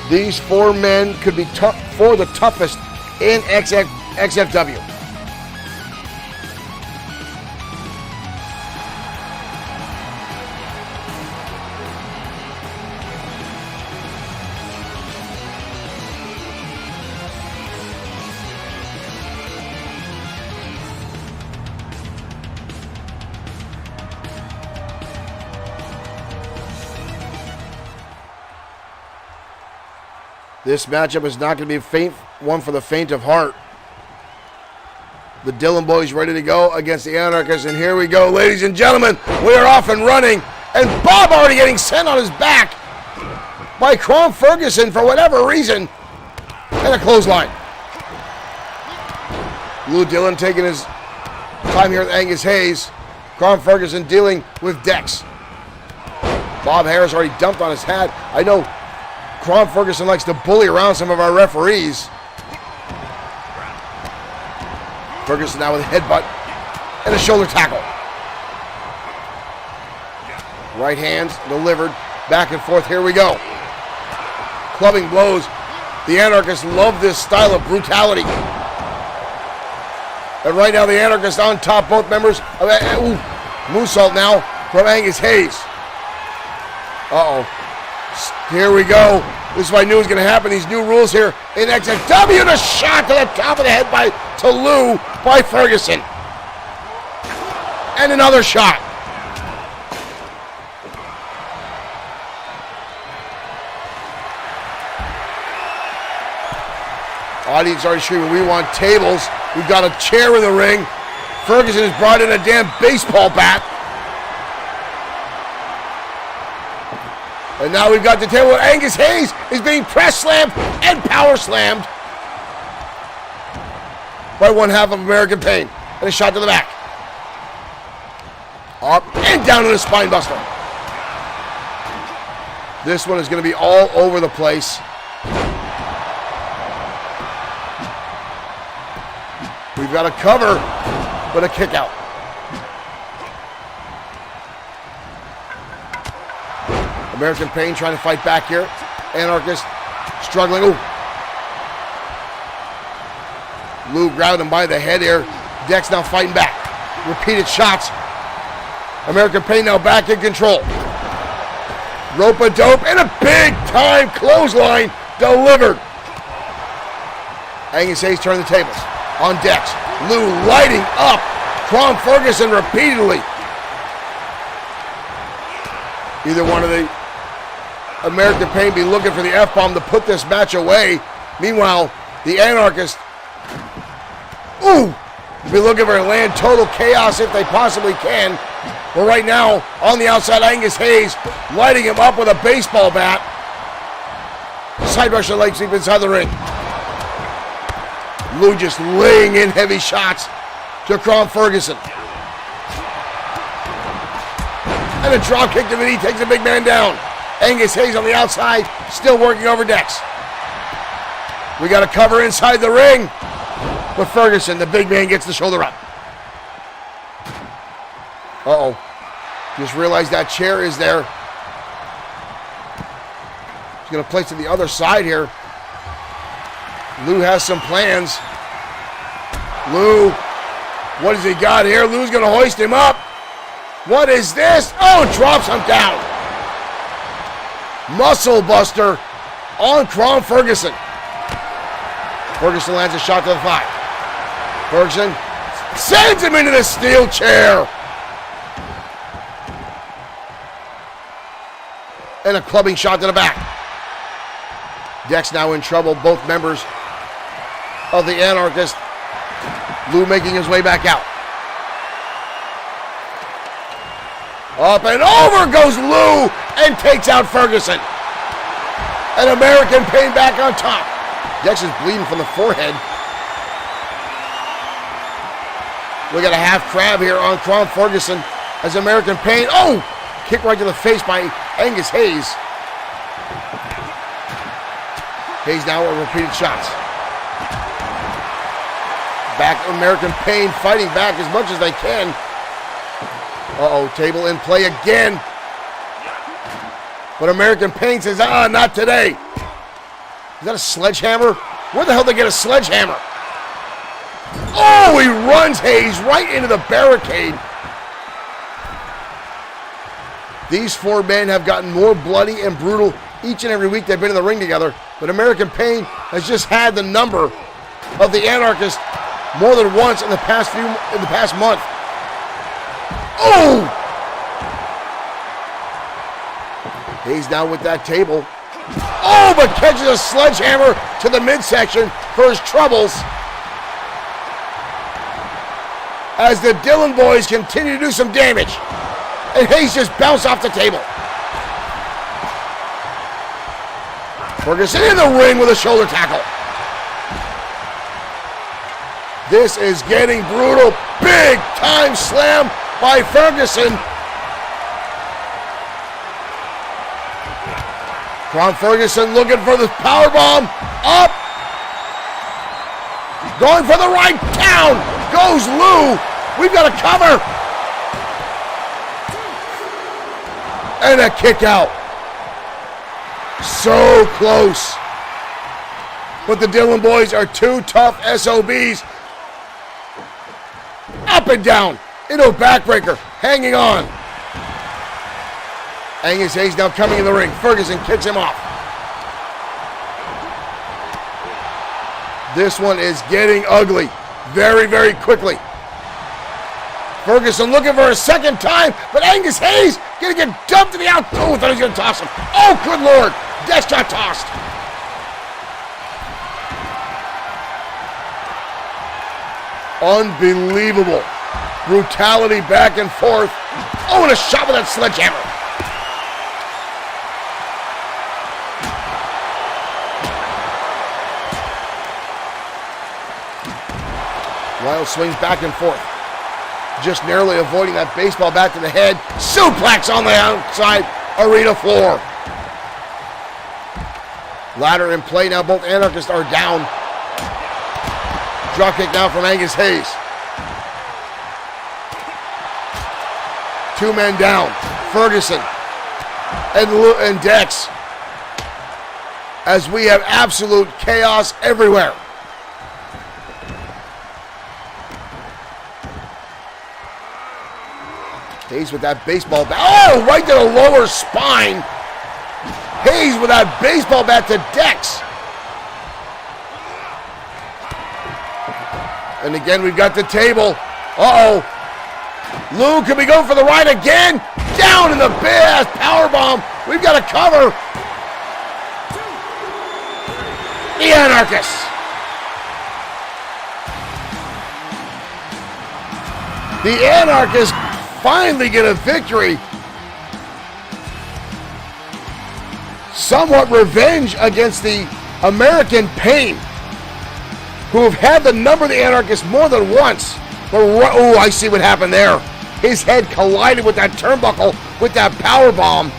These four men could be four of the toughest in XFW. This matchup is not going to be one for the faint of heart. The Dillon boys ready to go against the Anarchists, and here we go, ladies and gentlemen. We are off and running, and Bob already getting sent on his back by Crom Ferguson for whatever reason, and a clothesline. Lou Dillon taking his time here with Angus Hayes. Crom Ferguson dealing with Dex. Bob Harris already dumped on his hat. I know Crom Ferguson likes to bully around some of our referees. Ferguson now with a headbutt and a shoulder tackle. Right hands delivered, back and forth, here we go. Clubbing blows. The Anarchists love this style of brutality. And right now the Anarchists on top, both members. Moonsault now from Angus Hayes. Uh-oh. Here we go. This is what I knew was going to happen. These new rules here in XFW. And a shot to the top of the head to Lou by Ferguson. And another shot. Audience already screaming, we want tables. We've got a chair in the ring. Ferguson has brought in a damn baseball bat. And now we've got the table where Angus Hayes is being press slammed and power slammed. by one half of American Pain. And a shot to the back. Up and down to the spine buster. This one is going to be all over the place. We've got a cover, but a kick out. American Pain trying to fight back here. Anarchist struggling. Ooh. Lou grabbed him by the head here. Dex now fighting back. Repeated shots. American Pain now back in control. Rope-a-dope and a big-time clothesline delivered. Angus Hayes turned the tables on Dex. Lou lighting up Crom Ferguson repeatedly. Either one of the American Pain be looking for the F-bomb to put this match away. Meanwhile, the Anarchist, be looking for land total chaos if they possibly can. But right now, on the outside, Angus Hayes lighting him up with a baseball bat. Side Russian leg sweep inside the ring. Lou just laying in heavy shots to Crom Ferguson. And a drop kick to the knee takes the big man down. Angus Hayes on the outside, still working over Dex. We got a cover inside the ring. But Ferguson, the big man, gets the shoulder up. Uh-oh. Just realized that chair is there. He's going to place it the other side here. Lou has some plans. Lou, what has he got here? Lou's going to hoist him up. What is this? Oh, drops him down. Muscle buster on Crom Ferguson. Ferguson lands a shot to the thigh. Ferguson sends him into the steel chair. And a clubbing shot to the back. Dex now in trouble. Both members of the Anarchist. Lou making his way back out. Up and over goes Lou and takes out Ferguson. And American Pain back on top. Dex is bleeding from the forehead. We got a half crab here on Crom Ferguson as American Pain. Oh! Kick right to the face by Angus Hayes. Hayes now with repeated shots. Back American Pain fighting back as much as they can. Uh-oh, table in play again. But American Pain says, not today. Is that a sledgehammer? Where the hell did they get a sledgehammer? Oh, he runs Hayes right into the barricade. These four men have gotten more bloody and brutal each and every week they've been in the ring together. But American Pain has just had the number of the Anarchist more than once in the past month. Oh! Hayes down with that table. Oh, but catches a sledgehammer to the midsection for his troubles. As the Dillon boys continue to do some damage. And Hayes just bounced off the table. Ferguson in the ring with a shoulder tackle. This is getting brutal. Big time slam by Ferguson. Crom Ferguson looking for the powerbomb. Up. Going for the right. Down goes Lou. We've got a cover. And a kick out. So close. But the Dillon boys are two tough SOBs. Up and down into a backbreaker. Hanging on. Angus Hayes now coming in the ring. Ferguson kicks him off. This one is getting ugly very, very quickly. Ferguson looking for a second time, but Angus Hayes gonna get dumped to the out. Oh, I thought he was gonna toss him. Oh, good Lord. Dex got tossed. Unbelievable. Brutality back and forth. Oh, and a shot with that sledgehammer. Wild swings back and forth. Just narrowly avoiding that baseball bat to the head. Suplex on the outside arena floor. Ladder in play now. Both Anarchists are down. Dropkick now from Angus Hayes. 2 men down. Ferguson and Dex. As we have absolute chaos everywhere. Hayes with that baseball bat. Oh, right to the lower spine. Hayes with that baseball bat to Dex. And again, we've got the table. Uh-oh. Lou, can we go for the ride again? Down in the big powerbomb. We've got a cover. The Anarchists. The Anarchists finally get a victory. Somewhat revenge against the American Pain, who have had the number of the Anarchists more than once. But oh, I see what happened there. His head collided with that turnbuckle with that power bomb.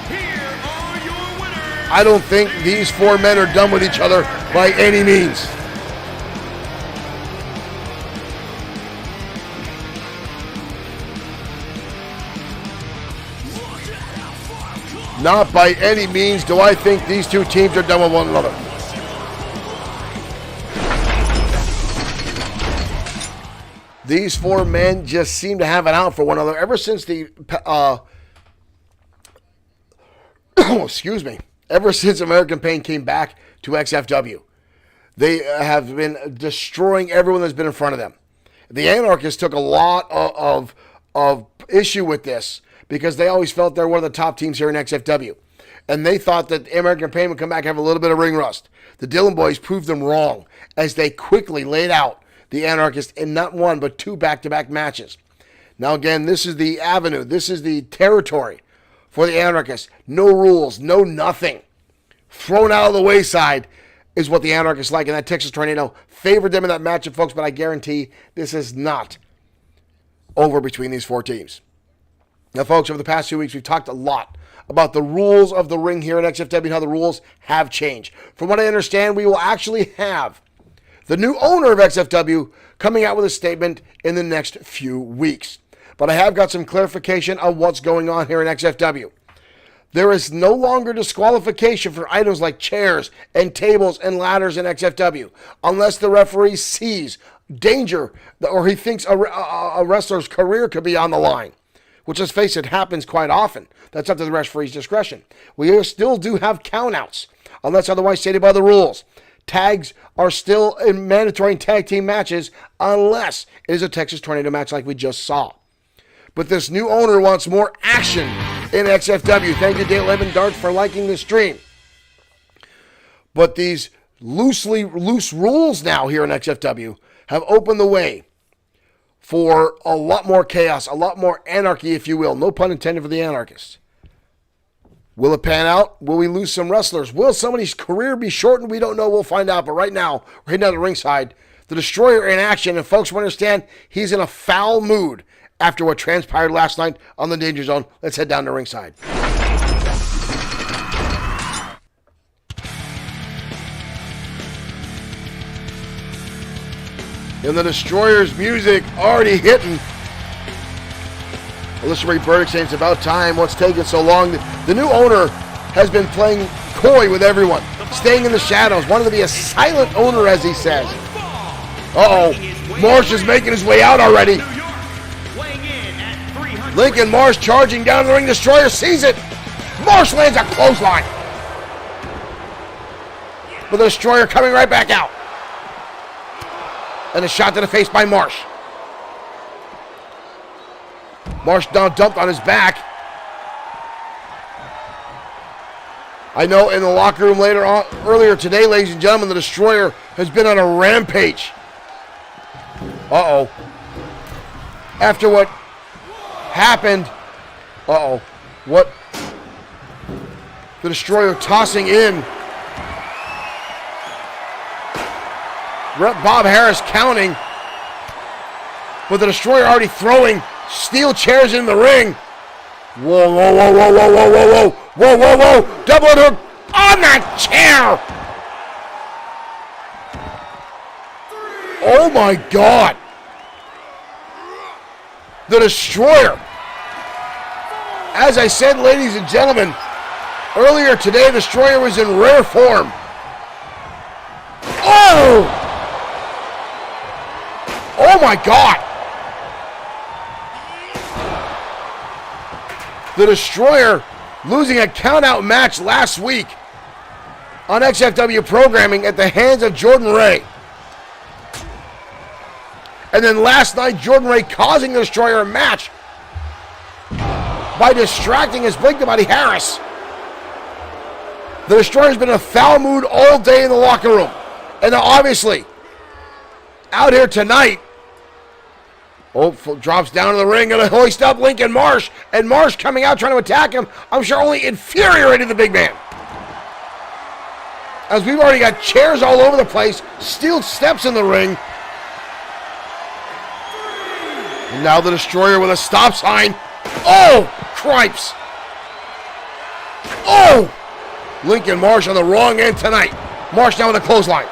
Here are your winners. I don't think these 4 men are done with each other by any means. Not by any means do I think these 2 teams are done with one another. These 4 men just seem to have it out for one another ever since the, excuse me, ever since American Pain came back to XFW. They have been destroying everyone that's been in front of them. The Anarchists took a lot of issue with this, because they always felt they're one of the top teams here in XFW. And they thought that American Pain would come back and have a little bit of ring rust. The Dillon boys proved them wrong as they quickly laid out the Anarchists in not 1 but 2 back-to-back matches. Now again, this is the avenue. This is the territory for the Anarchists. No rules, no nothing. Thrown out of the wayside is what the Anarchists like. And that Texas Tornado favored them in that matchup, folks. But I guarantee this is not over between these 4 teams. Now, folks, over the past 2 weeks, we've talked a lot about the rules of the ring here at XFW and how the rules have changed. From what I understand, we will actually have the new owner of XFW coming out with a statement in the next few weeks. But I have got some clarification on what's going on here in XFW. There is no longer disqualification for items like chairs and tables and ladders in XFW unless the referee sees danger or he thinks a wrestler's career could be on the line. Which, let's face it, happens quite often. That's up to the referee's discretion. We still do have countouts, unless otherwise stated by the rules. Tags are still in mandatory tag team matches, unless it is a Texas Tornado match like we just saw. But this new owner wants more action in XFW. Thank you, Dale Evan Darts, for liking the stream. But these loose rules now here in XFW have opened the way for a lot more chaos, a lot more anarchy, if you will. No pun intended for the Anarchists. Will it pan out? Will we lose some wrestlers? Will somebody's career be shortened? We don't know. We'll find out. But right now, we're heading down the ringside. The Destroyer in action. And folks will understand he's in a foul mood after what transpired last night on the Danger Zone. Let's head down to ringside. And the Destroyer's music already hitting. Alyssa Marie Burdick saying it's about time. What's taking so long? The new owner has been playing coy with everyone, staying in the shadows, wanting to be a silent owner, as he says. Uh-oh. Marsh is making his way out already. Lincoln Marsh charging down the ring. Destroyer sees it. Marsh lands a clothesline. But the Destroyer coming right back out. And a shot to the face by Marsh. Marsh now dumped on his back. I know in the locker room earlier today, ladies and gentlemen, the Destroyer has been on a rampage. Uh-oh. After what happened, what? The Destroyer tossing in. Bob Harris counting. But the Destroyer already throwing steel chairs in the ring. Whoa, whoa, whoa, whoa, whoa, whoa, whoa, whoa, whoa, whoa, whoa. Double hook on that chair. Oh my God. The Destroyer. As I said, ladies and gentlemen, earlier today, the Destroyer was in rare form. Oh! Oh my God! The Destroyer losing a countout match last week on XFW programming at the hands of Jordan Ray. And then last night, Jordan Ray causing the Destroyer a match by distracting his Blink the Body Harris. The Destroyer's been in a foul mood all day in the locker room. And now obviously, out here tonight, drops down to the ring, gonna hoist up Lincoln Marsh. And Marsh coming out trying to attack him, I'm sure only infuriated the big man. As we've already got chairs all over the place, steel steps in the ring. And now the Destroyer with a stop sign. Oh, cripes. Oh, Lincoln Marsh on the wrong end tonight. Marsh now with a clothesline.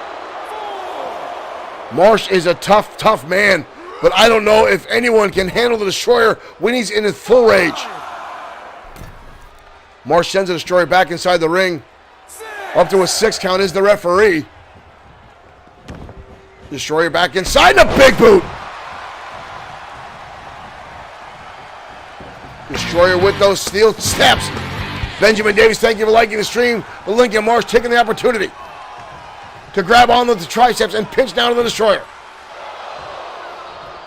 Marsh is a tough man, but I don't know if anyone can handle the Destroyer when he's in his full rage. Marsh sends the Destroyer back inside the ring. Up to a 6 count is the referee. Destroyer back inside and a big boot. Destroyer with those steel steps. Benjamin Davis, thank you for liking the stream. Lincoln Marsh taking the opportunity to grab on with the triceps and pinch down to the Destroyer.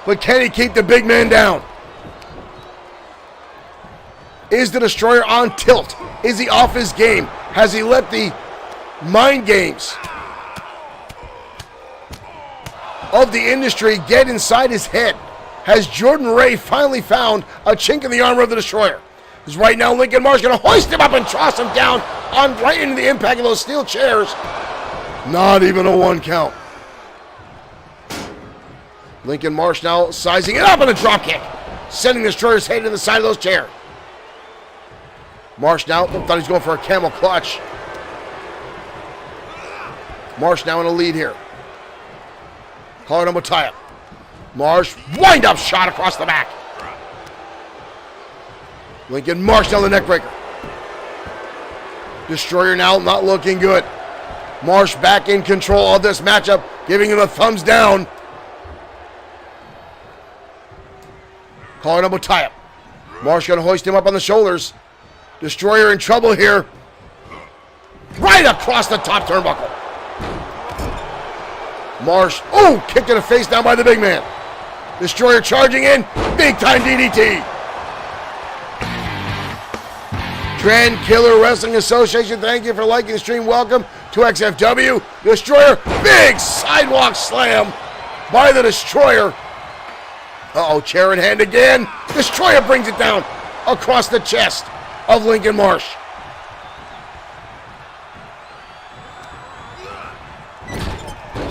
But can he keep the big man down? Is the Destroyer on tilt? Is he off his game? Has he let the mind games of the industry get inside his head? Has Jordan Ray finally found a chink in the armor of the Destroyer? Because right now Lincoln Marsh going to hoist him up and toss him down on right into the impact of those steel chairs. Not even a 1 count. Lincoln Marsh now sizing it up in a drop kick, sending the Destroyer's head to the side of those chairs. Marsh now thought he was going for a camel clutch. Marsh now in a lead here. Calling him a tie-up. Marsh, wind-up shot across the back. Lincoln Marsh down the neck breaker. Destroyer now not looking good. Marsh back in control of this matchup, giving him a thumbs down. Calling him a tie-up. Marsh gonna hoist him up on the shoulders. Destroyer in trouble here. Right across the top turnbuckle. Marsh, oh, kicked in the face down by the big man. Destroyer charging in, big time DDT. Trend Killer Wrestling Association, thank you for liking the stream. Welcome to XFW. Destroyer, big sidewalk slam by the Destroyer. Uh-oh, chair in hand again. Destroyer brings it down across the chest of Lincoln Marsh.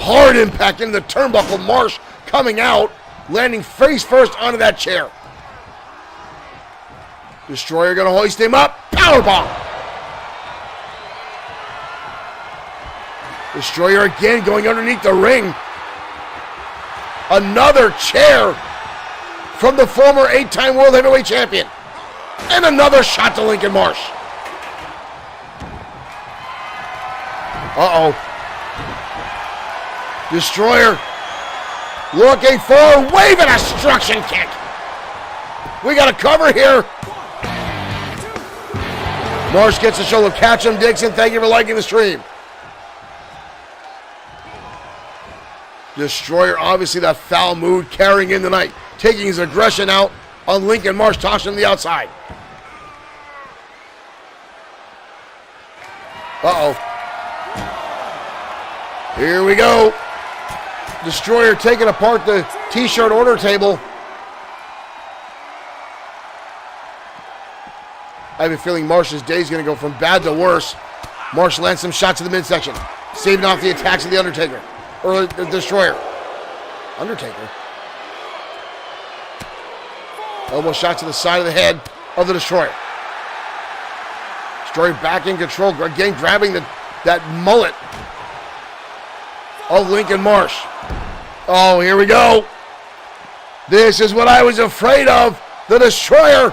Hard impact into the turnbuckle. Marsh coming out, landing face first onto that chair. Destroyer gonna hoist him up. Powerbomb. Destroyer again going underneath the ring. Another chair from the former 8-time World Heavyweight Champion. And another shot to Lincoln Marsh. Uh-oh. Destroyer looking for a wave and a destruction kick. We got a cover here. Marsh gets the shoulder. Catch him, Dixon. Thank you for liking the stream. Destroyer, obviously that foul mood carrying in tonight. Taking his aggression out on Lincoln Marsh, tossing him to the outside. Uh-oh. Here we go. Destroyer taking apart the t-shirt order table. I have a feeling Marsh's day is going to go from bad to worse. Marsh lands some shots in the midsection, saving off the attacks of The Undertaker. Or the Destroyer. Undertaker. Elbow shot to the side of the head of the Destroyer. Destroyer back in control. Again, grabbing that mullet of Lincoln Marsh. Oh, here we go. This is what I was afraid of. The Destroyer.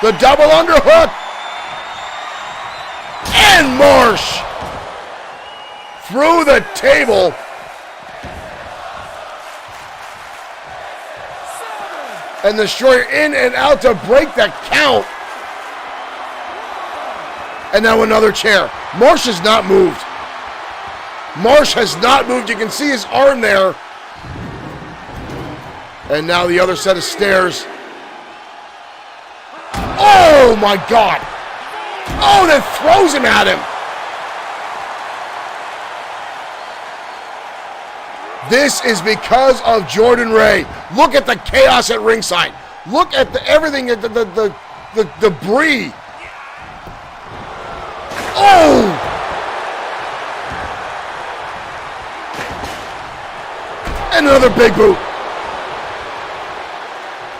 The double underhook. And Marsh through the table. And the Destroyer in and out to break the count. And now another chair. Marsh has not moved. Marsh has not moved. You can see his arm there. And now the other set of stairs. Oh my God. Oh, that throws him at him. This is because of Jordan Ray. Look at the chaos at ringside. Look at everything, the debris. Oh! And another big boot.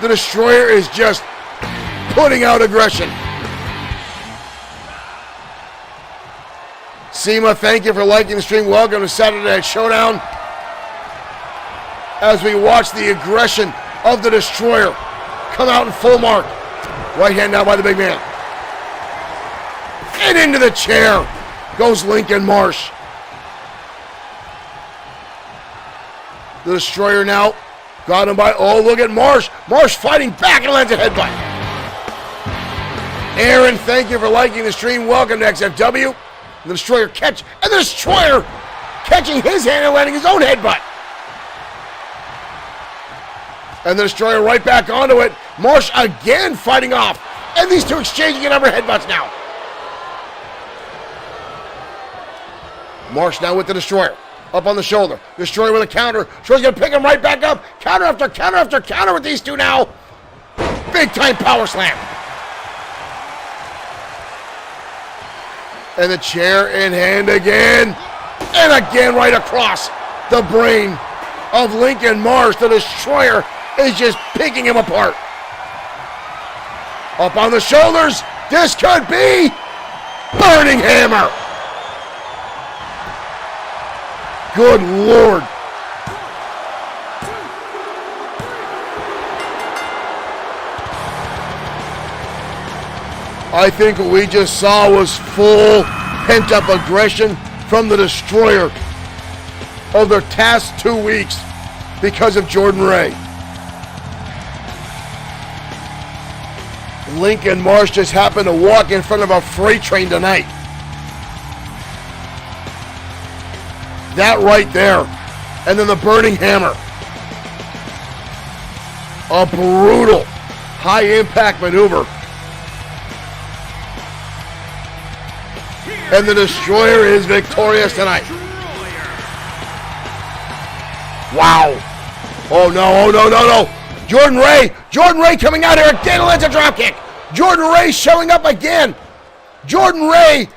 The Destroyer is just putting out aggression. Seema, thank you for liking the stream. Welcome to Saturday Night Showdown. As we watch the aggression of the Destroyer come out in full mark. Right hand now by the big man. And into the chair goes Lincoln Marsh. The Destroyer now got him by, oh, look at Marsh. Marsh fighting back and lands a headbutt. Aaron, thank you for liking the stream. Welcome to XFW. The Destroyer and the Destroyer catching his hand and landing his own headbutt. And the Destroyer right back onto it. Marsh again fighting off. And these two exchanging a number of headbutts now. Marsh now with the Destroyer. Up on the shoulder. Destroyer with a counter. Destroyer's going to pick him right back up. Counter after counter after counter with these two now. Big time power slam. And the chair in hand again. And again right across the brain of Lincoln Marsh. The Destroyer is just picking him apart. Up on the shoulders. This could be Burning Hammer. Good Lord. I think what we just saw was full pent-up aggression from the Destroyer over the past 2 weeks because of Jordan Ray. Lincoln Marsh just happened to walk in front of a freight train tonight. That right there. And then the Burning Hammer. A brutal high-impact maneuver. And the Destroyer is victorious tonight. Wow. Oh no, oh no, no, no. Jordan Ray coming out here again and lands a dropkick. Jordan Ray showing up again. Jordan Ray.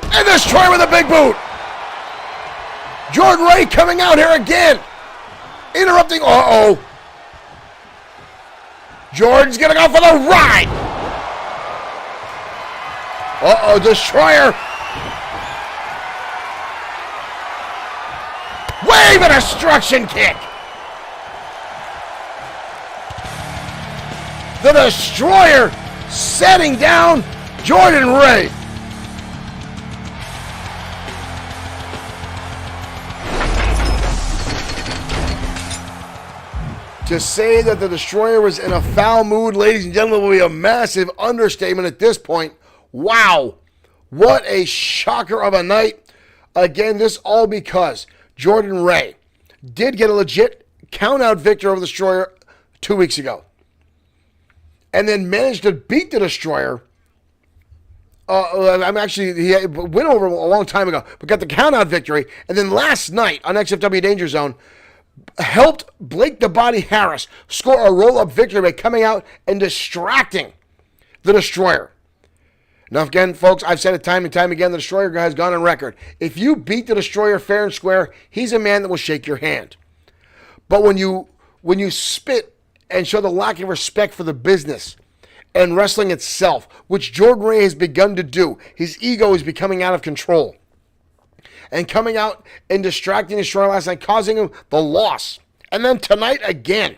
And the Destroyer with a big boot. Jordan Ray coming out here again. Interrupting. Uh-oh. Jordan's going to go for the ride. Uh-oh, Destroyer. Wave and destruction kick. The Destroyer setting down Jordan Ray. To say that the Destroyer was in a foul mood, ladies and gentlemen, will be a massive understatement at this point. Wow. What a shocker of a night. Again, this all because Jordan Ray did get a legit count-out victory over the Destroyer 2 weeks ago. And then managed to beat the Destroyer. He went over a long time ago, but got the count-out victory. And then last night on XFW Danger Zone, helped Blake the Body Harris score a roll-up victory by coming out and distracting the Destroyer. Now, again, folks, I've said it time and time again, the Destroyer has gone on record. If you beat the Destroyer fair and square, he's a man that will shake your hand. But when you spit and show the lack of respect for the business and wrestling itself, which Jordan Ray has begun to do, his ego is becoming out of control. And coming out and distracting the Destroyer last night, causing him the loss. And then tonight again,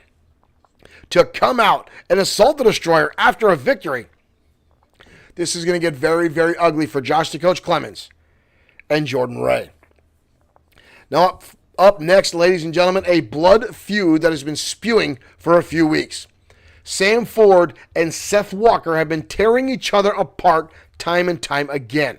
to come out and assault the Destroyer after a victory. This is going to get very, very ugly for Josh the Coach Clemens and Jordan Ray. Now, up next, ladies and gentlemen, a blood feud that has been spewing for a few weeks. Sam Ford and Seth Walker have been tearing each other apart time and time again.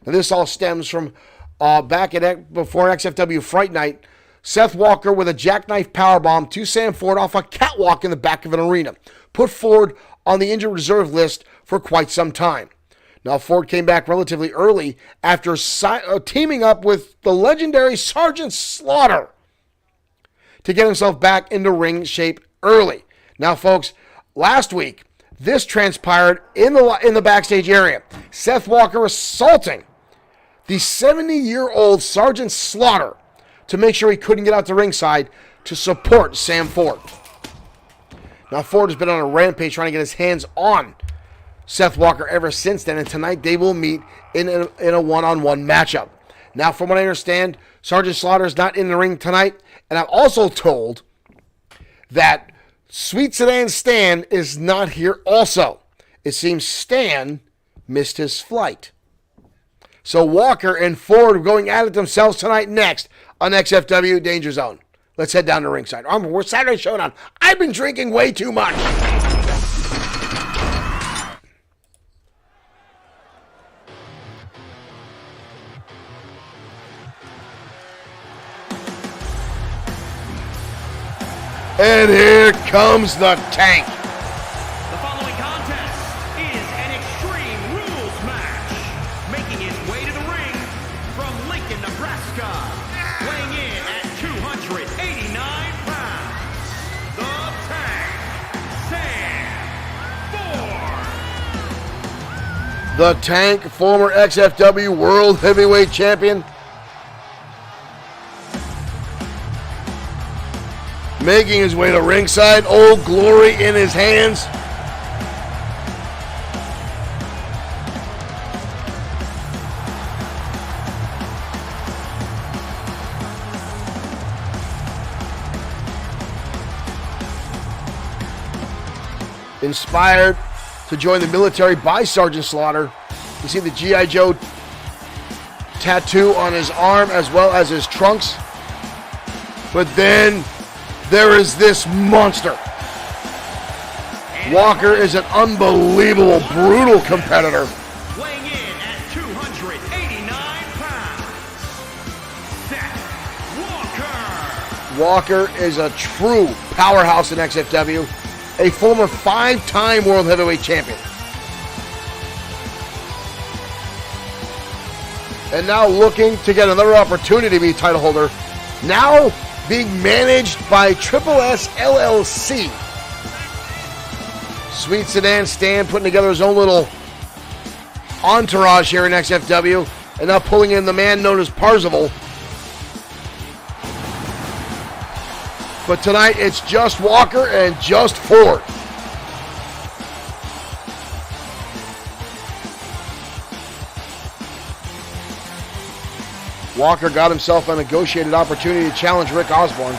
Now, this all stems from before XFW Fright Night, Seth Walker with a jackknife powerbomb to Sam Ford off a catwalk in the back of an arena, put Ford on the injured reserve list for quite some time. Now, Ford came back relatively early after teaming up with the legendary Sergeant Slaughter to get himself back into ring shape early. Now, folks, last week, this transpired in the backstage area. Seth Walker assaulting the 70-year-old Sergeant Slaughter to make sure he couldn't get out to ringside to support Sam Ford. Now, Ford has been on a rampage trying to get his hands on Seth Walker ever since then, and tonight they will meet in a one-on-one matchup. Now, from what I understand, Sergeant Slaughter is not in the ring tonight, and I'm also told that Sweet Sedan Stan is not here also. It seems Stan missed his flight. So Walker and Ford are going at it themselves tonight next on XFW Danger Zone. Let's head down to ringside. We're Saturday Showdown. I've been drinking way too much. And here comes the Tank. The following contest is an Extreme Rules match. Making his way to the ring from Lincoln, Nebraska. Weighing in at 289 pounds. The Tank, Sam Ford. The Tank, former XFW World Heavyweight Champion. Making his way to ringside, Old Glory in his hands. Inspired to join the military by Sergeant Slaughter. You see the G.I. Joe tattoo on his arm as well as his trunks. But then there is this monster. Walker is an unbelievable, brutal competitor. Weighing in at 289 pounds. Seth Walker. Walker is a true powerhouse in XFW, a former 5-time World Heavyweight Champion. And now looking to get another opportunity to be title holder. Now being managed by Triple S LLC. Sweet Sedan Stan putting together his own little entourage here in XFW, and now pulling in the man known as Parzival. But tonight it's just Walker and just Ford. Walker got himself a negotiated opportunity to challenge Rick Osborne.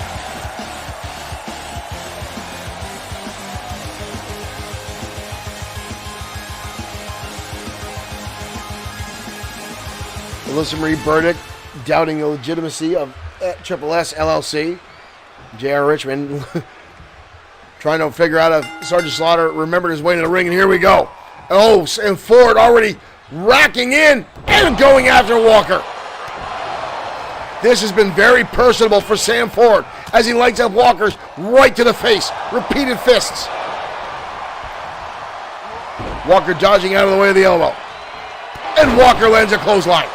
Alyssa Marie Burdick doubting the legitimacy of Triple S LLC. J.R. Richmond trying to figure out if Sergeant Slaughter remembered his way to the ring, and here we go. Oh, and Ford already racking in and going after Walker. This has been very personable for Sam Ford as he lights up Walker's right to the face. Repeated fists. Walker dodging out of the way of the elbow. And Walker lands a clothesline.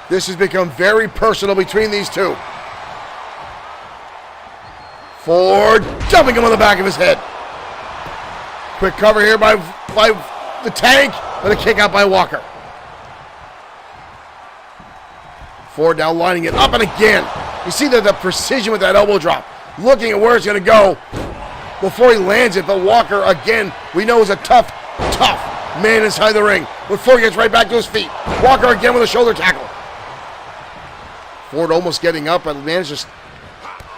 This has become very personal between these two. Ford jumping him on the back of his head. Quick cover here by the Tank, but a kick out by Walker. Ford now lining it up and again. You see the precision with that elbow drop. Looking at where it's going to go before he lands it. But Walker, again, we know is a tough man inside the ring. Before he gets right back to his feet. Walker again with a shoulder tackle. Ford almost getting up, but manages.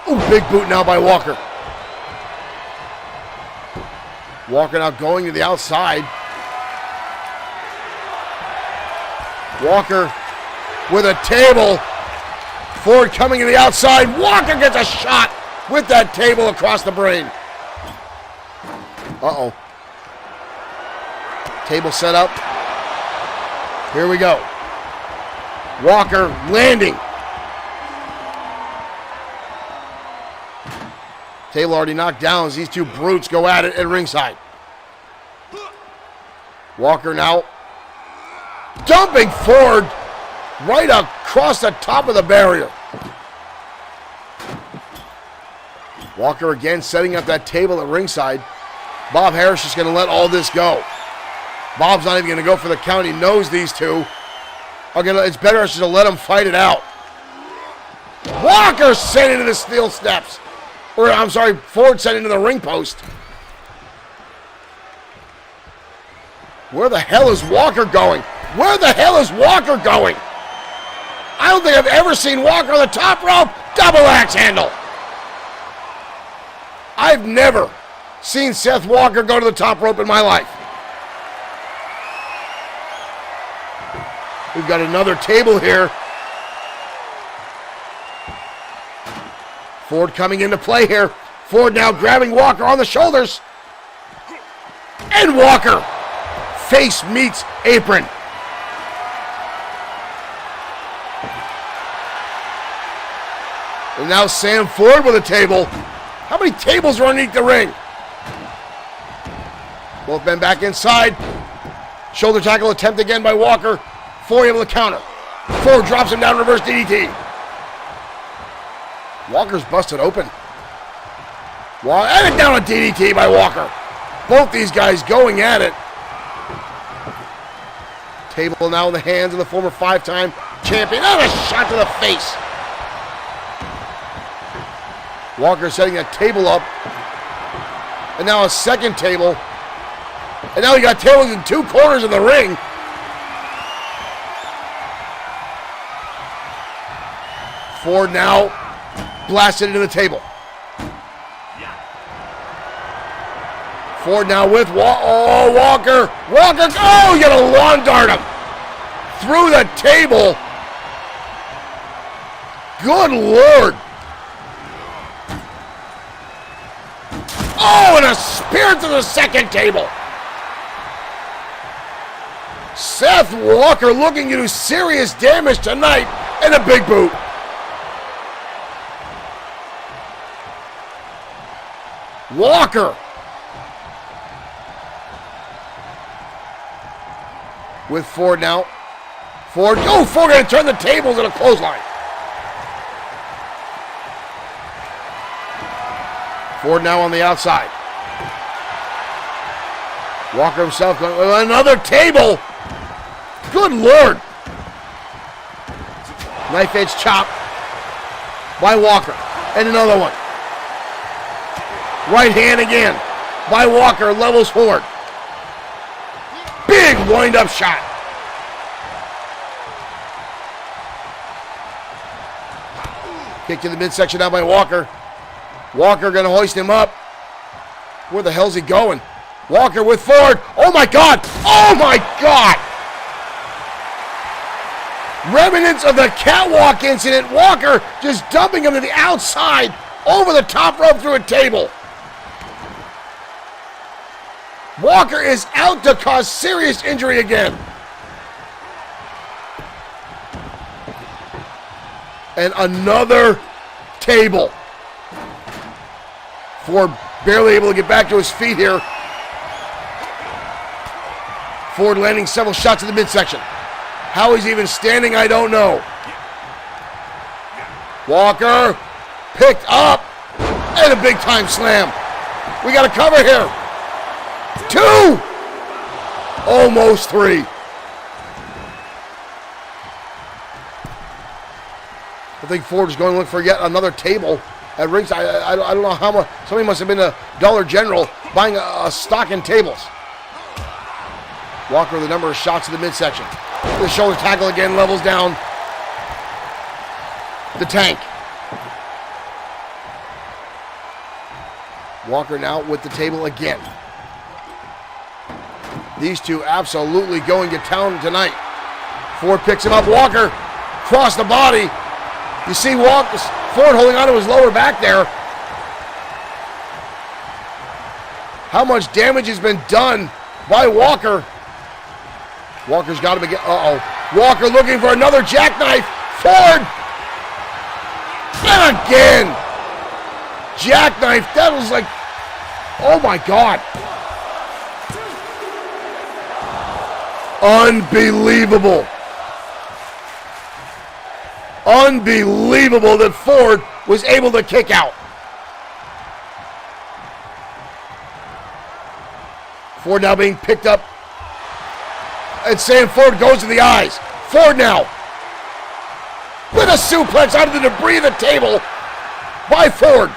Ooh, big boot now by Walker. Walker now going to the outside. Walker with a table. Ford coming to the outside. Walker gets a shot with that table across the brain. Uh-oh. Table set up. Here we go. Walker landing. Table already knocked down as these two brutes go at it at ringside. Walker now dumping Ford right across the top of the barrier. Walker again setting up that table at ringside. Bob Harris is going to let all this go. Bob's not even going to go for the count. He knows these two are going to, it's better just to let them fight it out. Walker sent into the steel steps. Or, I'm sorry, Ford sent into the ring post. Where the hell is Walker going? Where the hell is Walker going? I don't think I've ever seen Walker on the top rope. Double axe handle. I've never seen Seth Walker go to the top rope in my life. We've got another table here. Ford coming into play here. Ford now grabbing Walker on the shoulders. And Walker face meets apron. And now Sam Ford with a table. How many tables are underneath the ring? Both men back inside. Shoulder tackle attempt again by Walker. Ford able to counter. Ford drops him down, reverse DDT. Walker's busted open. And down a DDT by Walker. Both these guys going at it. Table now in the hands of the former 5-time champion. And a shot to the face. Walker setting that table up. And now a second table. And now we got tables in two corners of the ring. Ford now blasted into the table. Ford now with Walker. Walker, oh, you got a lawn dart him. Through the table. Good Lord. Oh, and a spear to the second table. Seth Walker looking to do serious damage tonight, and a big boot. Walker with Ford now. Ford going to turn the tables in a clothesline. Ford now on the outside. Walker himself going with another table. Good Lord. Knife edge chop by Walker. And another one. Right hand again by Walker, levels Ford. Big wind-up shot. Kick to the midsection now by Walker. Walker going to hoist him up. Where the hell's he going? Walker with Ford. Oh my God! Oh my God! Remnants of the catwalk incident. Walker just dumping him to the outside over the top rope through a table. Walker is out to cause serious injury again. And another table. Ford barely able to get back to his feet here. Ford landing several shots in the midsection. How he's even standing, I don't know. Walker picked up and a big time slam. We got a cover here. 2. Almost 3. I think Ford is going to look for yet another table at ringside. I don't know how much. Somebody must have been to Dollar General buying a stock in tables. Walker with a number of shots in the midsection. The shoulder tackle again levels down the Tank. Walker now with the table again. These two absolutely going to town tonight. Ford picks him up. Walker across the body. You see Ford holding on to his lower back there. How much damage has been done by Walker. Walker's got to begin. Walker looking for another jackknife. Ford. And again. Jackknife. That was like, oh my God. Unbelievable. Unbelievable that Ford was able to kick out. Ford now being picked up. And Sam Ford goes to the eyes. Ford now with a suplex out of the debris of the table by Ford.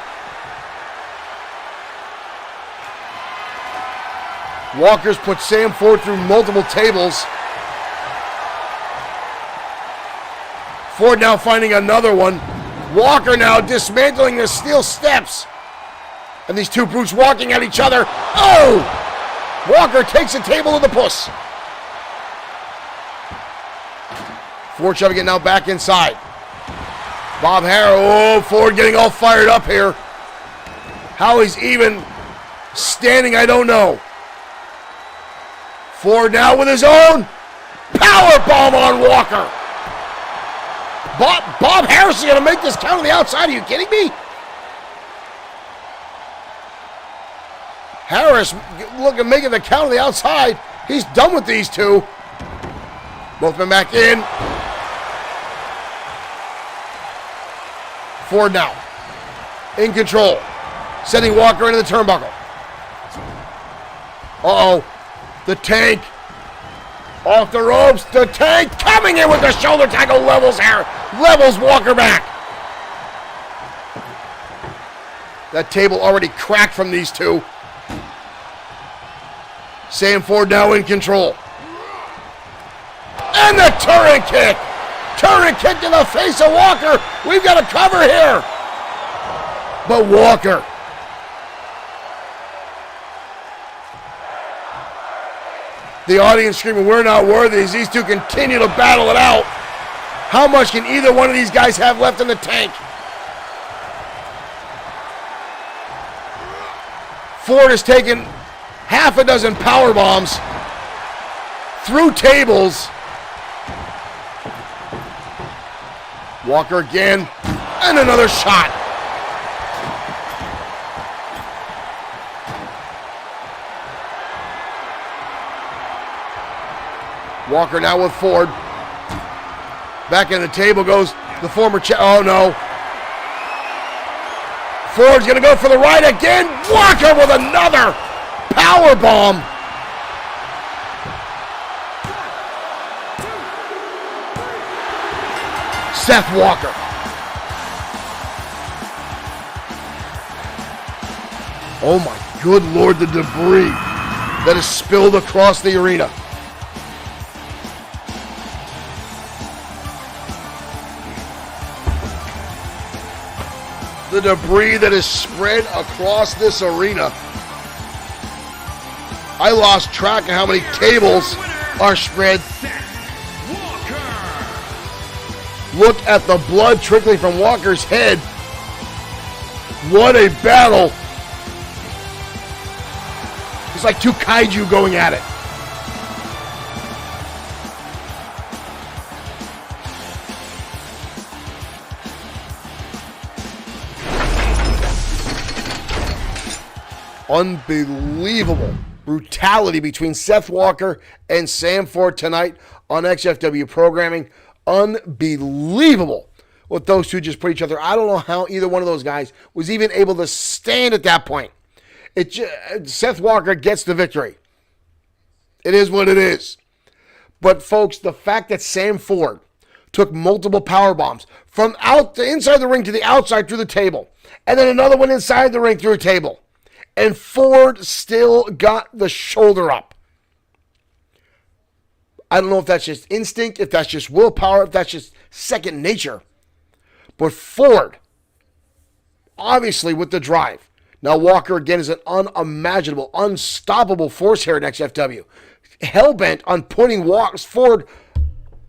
Walker's put Sam Ford through multiple tables. Ford now finding another one. Walker now dismantling the steel steps. And these two brutes walking at each other. Oh! Walker takes the table to the puss. Ford shoving it now back inside. Bob Harrow. Oh, Ford getting all fired up here. How he's even standing, I don't know. Ford now with his own power bomb on Walker. Bob Harris is going to make this count on the outside. Are you kidding me? Harris looking making the count on the outside. He's done with these two. Both men back in. Ford now in control, sending Walker into the turnbuckle. The Tank off the ropes. The Tank coming in with the shoulder tackle, levels Walker back. That table already cracked from these two. Sam Ford now in control. And the turret kick. Turret kick to the face of Walker. We've got a cover here. But Walker. The audience screaming, we're not worthy, as these two continue to battle it out. How much can either one of these guys have left in the tank? Ford has taken half a dozen power bombs through tables. Walker again, and another shot. Walker now with Ford. Back in the table goes the former oh no. Ford's gonna go for the right again. Walker with another power bomb. Seth Walker. Oh my good Lord, the debris that is spilled across the arena. The debris that is spread across this arena. I lost track of how many tables are spread. Look at the blood trickling from Walker's head. What a battle. It's like two kaiju going at it. Unbelievable brutality between Seth Walker and Sam Ford tonight on XFW programming. Unbelievable what those two just put each other. I don't know how either one of those guys was even able to stand at that point. Seth Walker gets the victory. It is what it is. But folks, the fact that Sam Ford took multiple power bombs from inside the ring to the outside through the table, and then another one inside the ring through a table, and Ford still got the shoulder up. I don't know if that's just instinct, if that's just willpower, if that's just second nature. But Ford, obviously with the drive. Now Walker, again, is an unimaginable, unstoppable force here in XFW. Hell-bent on putting Ford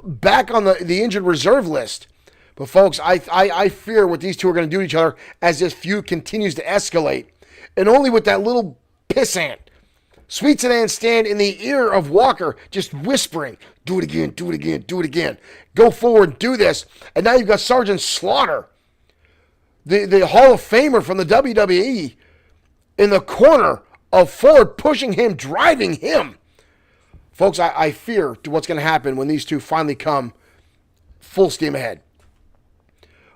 back on the injured reserve list. But folks, I fear what these two are going to do to each other as this feud continues to escalate. And only with that little pissant, Sweet Sedan stand in the ear of Walker, just whispering, do it again, do it again, do it again. Go forward, do this. And now you've got Sergeant Slaughter, the Hall of Famer from the WWE, in the corner of Ford, pushing him, driving him. Folks, I fear to what's going to happen when these two finally come full steam ahead.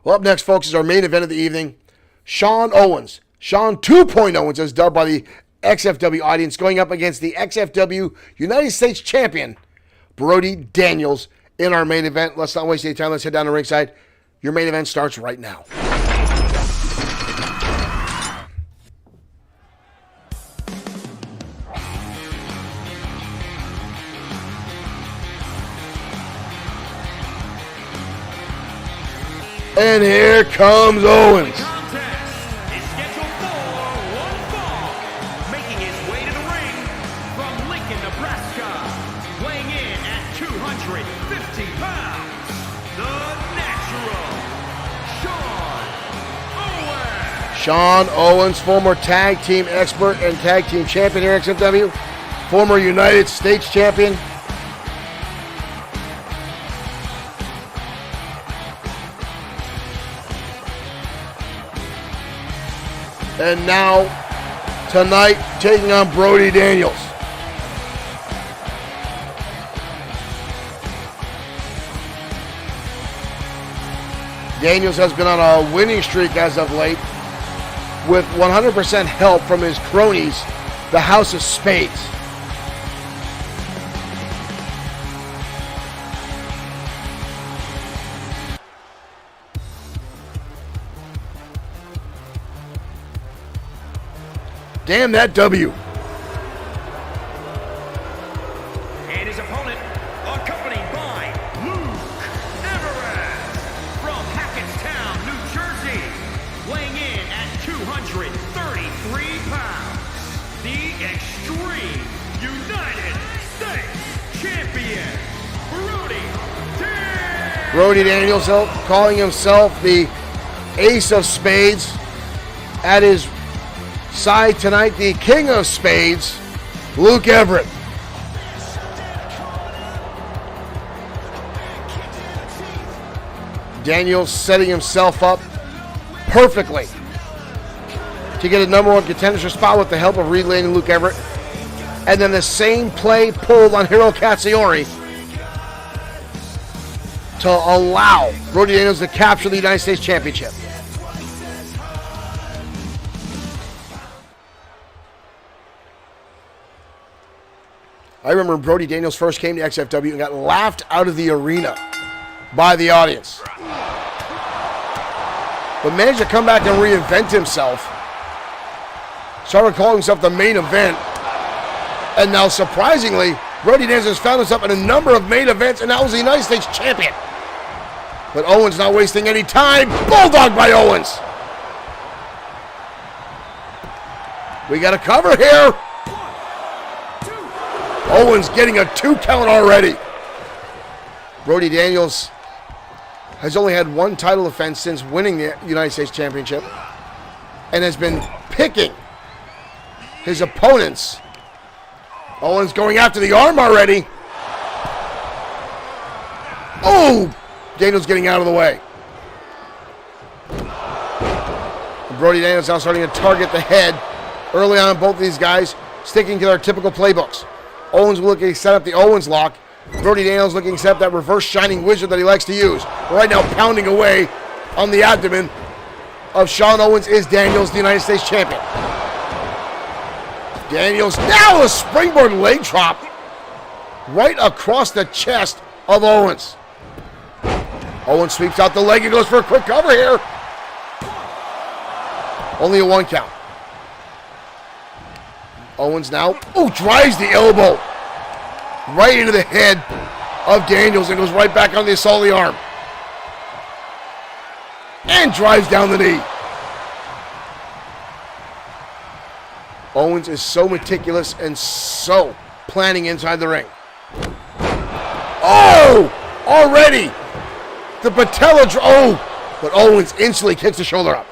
Well, up next, folks, is our main event of the evening. Sean Owens, Sean 2.0 Owens, as dubbed by the XFW audience, going up against the XFW United States Champion, Brody Daniels, in our main event. Let's not waste any time. Let's head down to ringside. Your main event starts right now. And here comes Owens. Contest is scheduled for one fall. Making his way to the ring from Lincoln, Nebraska. Weighing in at 250 pounds. The Natural, Sean Owens. Sean Owens, former tag team expert and tag team champion here at XFW. Former United States champion. And now, tonight, taking on Brody Daniels. Daniels has been on a winning streak as of late, with 100% help from his cronies, the House of Spades. Damn that W. And his opponent, accompanied by Luke Everett from Hackettstown, New Jersey, weighing in at 233 pounds, the Extreme United States Champion, Brody Daniels. Brody Daniels calling himself the Ace of Spades. At his side tonight, the King of Spades, Luke Everett. Daniels setting himself up perfectly to get a number one contendership spot with the help of Reed Lane and Luke Everett. And then the same play pulled on Hiro Katsuyori to allow Brody Daniels to capture the United States Championship. I remember when Brody Daniels first came to XFW and got laughed out of the arena by the audience. But managed to come back and reinvent himself. Started calling himself the main event. And now, surprisingly, Brody Daniels has found himself in a number of main events and now is the United States Champion. But Owens not wasting any time. Bulldog by Owens. We got a cover here. Owens getting a 2 count already. Brody Daniels has only had one title defense since winning the United States Championship and has been picking his opponents. Owens going after the arm already. Oh! Daniels getting out of the way. Brody Daniels now starting to target the head early on both of these guys, sticking to their typical playbooks. Owens looking to set up the Owens lock. Brody Daniels looking to set up that reverse shining wizard that he likes to use. Right now pounding away on the abdomen of Sean Owens is Daniels, the United States Champion. Daniels now a springboard leg drop right across the chest of Owens. Owens sweeps out the leg and goes for a quick cover here. Only a 1 count. Owens now, drives the elbow right into the head of Daniels and goes right back on the assault of the arm. And drives down the knee. Owens is so meticulous and so planning inside the ring. Oh! Already! The patella but Owens instantly kicks the shoulder up.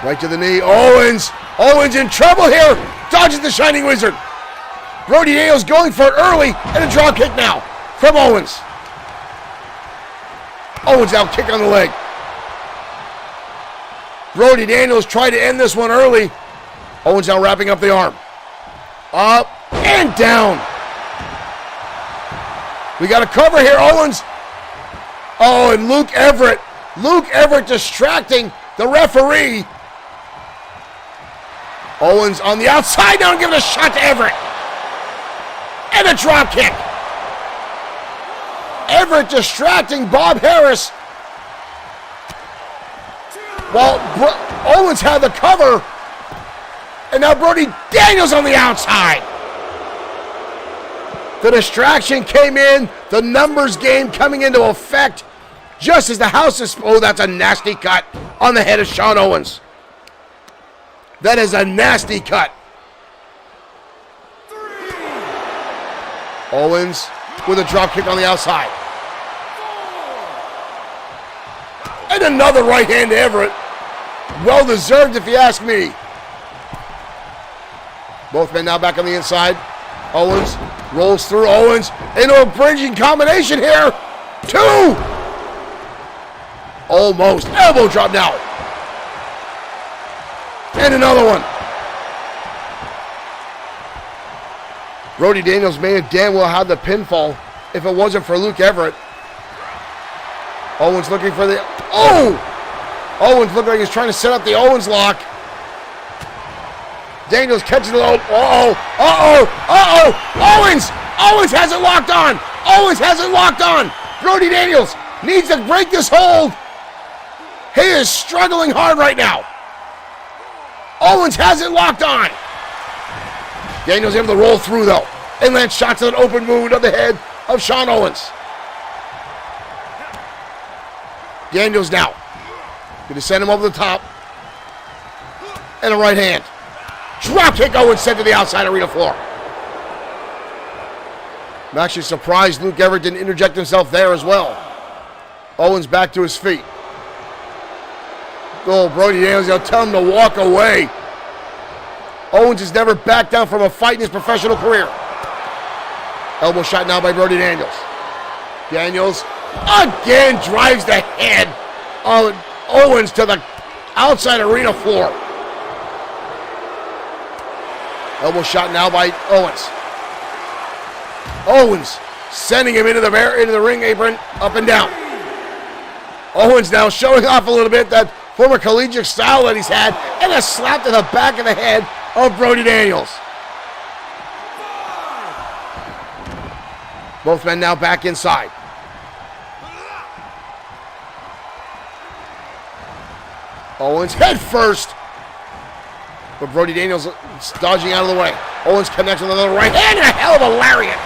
Right to the knee. Owens in trouble here. Dodges the Shining Wizard. Brody Daniels going for it early, and a drop kick now from Owens. Owens now kick on the leg. Brody Daniels tried to end this one early. Owens now wrapping up the arm. Up and down. We got a cover here, Owens. Oh, and Luke Everett. Luke Everett distracting the referee. Owens on the outside now and giving a shot to Everett. And a drop kick. Everett distracting Bob Harris. While Owens had the cover. And now Brody Daniels on the outside. The distraction came in. The numbers game coming into effect. Just as the house is... Oh, that's a nasty cut on the head of Sean Owens. That is a nasty cut. Owens with a drop kick on the outside. And another right hand to Everett. Well deserved if you ask me. Both men now back on the inside. Owens rolls through. Owens into a bridging combination here. 2. Almost. Elbow drop now. And another one. Brody Daniels may have damn well had the pinfall if it wasn't for Luke Everett. Owens looking for the... Owens looking like he's trying to set up the Owens lock. Daniels catches the low. Owens has it locked on. Owens has it locked on. Brody Daniels needs to break this hold. He is struggling hard right now. Owens has it locked on. Daniels able to roll through though and land shots at an open wound on the head of Sean Owens. Daniels now going to send him over the top. And a right hand. Drop kick Owens sent to the outside arena floor. I'm actually surprised Luke Everett didn't interject himself there as well. Owens back to his feet. Brody Daniels, they'll tell him to walk away. Owens has never backed down from a fight in his professional career. Elbow shot now by Brody Daniels. Daniels again drives the head of Owens to the outside arena floor. Elbow shot now by Owens. Owens sending him into the ring apron, up and down. Owens now showing off a little bit that former collegiate style that he's had, and a slap to the back of the head of Brody Daniels. Both men now back inside. Owens head first. But Brody Daniels dodging out of the way. Owens connects with another right hand and a hell of a lariat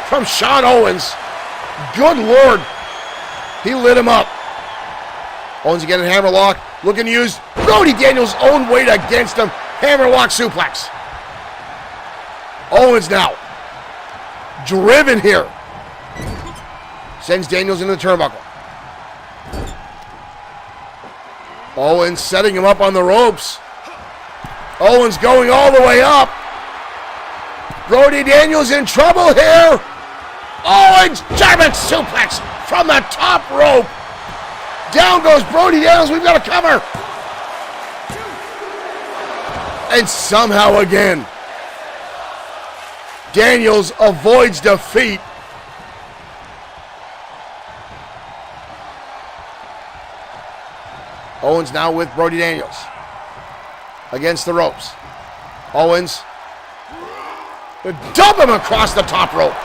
from Sean Owens. Good Lord. He lit him up. Owens again in hammerlock. Looking to use Brody Daniels' own weight against him. Hammerlock suplex. Owens now driven here. Sends Daniels into the turnbuckle. Owens setting him up on the ropes. Owens going all the way up. Brody Daniels in trouble here. Owens, German suplex from the top rope. Down goes Brody Daniels. We've got a cover. And somehow again, Daniels avoids defeat. Owens now with Brody Daniels. Against the ropes. Owens. Dump him across the top rope.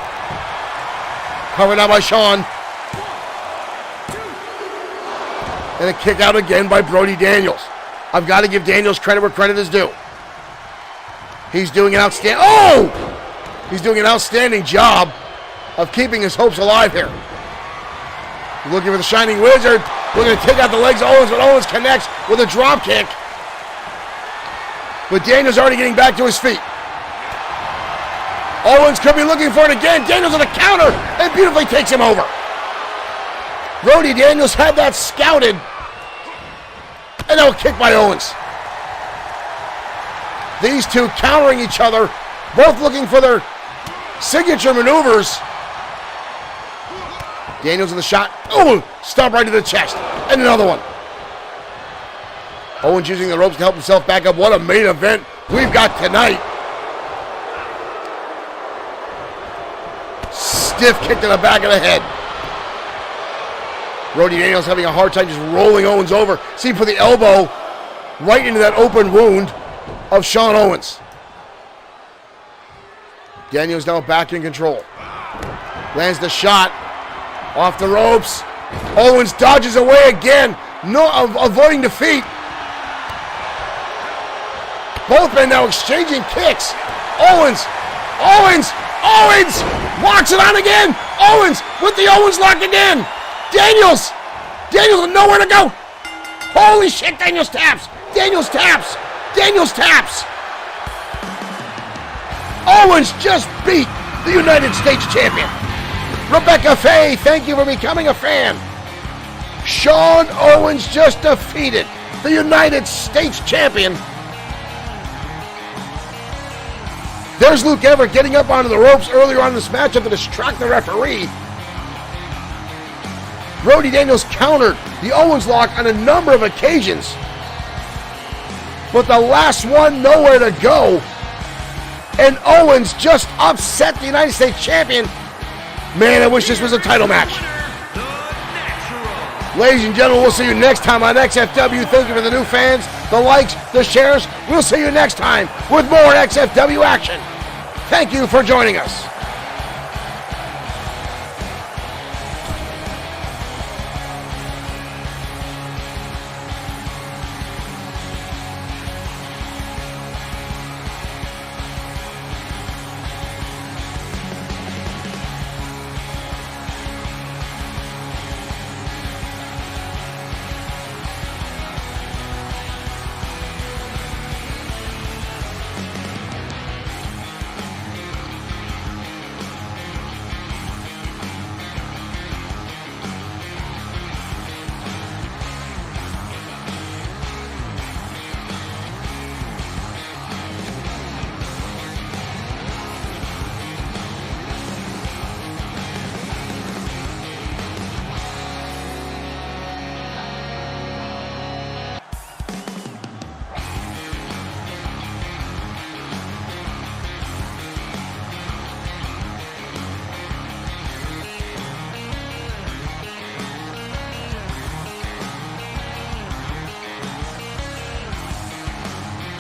Covered out by Shawn. And a kick out again by Brody Daniels. I've got to give Daniels credit where credit is due. He's doing an outstanding... Oh! He's doing an outstanding job of keeping his hopes alive here. Looking for the Shining Wizard. Looking to take out the legs of Owens, but Owens connects with a drop kick. But Daniels already getting back to his feet. Owens could be looking for it again. Daniels on the counter and beautifully takes him over. Brody Daniels had that scouted. And now a kick by Owens. These two countering each other, both looking for their signature maneuvers. Daniels in the shot. Oh, stomp right to the chest. And another one. Owens using the ropes to help himself back up. What a main event we've got tonight. Stiff kick to the back of the head. Brody Daniels having a hard time just rolling Owens over. See, put the elbow right into that open wound of Shawn Owens. Daniels now back in control. Lands the shot. Off the ropes. Owens dodges away again. Avoiding defeat. Both men now exchanging kicks. Owens. Locks it on again. Owens with the Owens lock again. Daniels with nowhere to go. Holy shit, Daniels taps. Owens just beat the United States champion. Rebecca Faye, thank you for becoming a fan. Shawn Owens just defeated the United States champion. There's Luke Everett getting up onto the ropes earlier on in this matchup to distract the referee. Brody Daniels countered the Owens lock on a number of occasions. But the last one, nowhere to go. And Owens just upset the United States champion. Man, I wish this was a title match. Ladies and gentlemen, we'll see you next time on XFW. Thank you for the new fans, the likes, the shares. We'll see you next time with more XFW action. Thank you for joining us.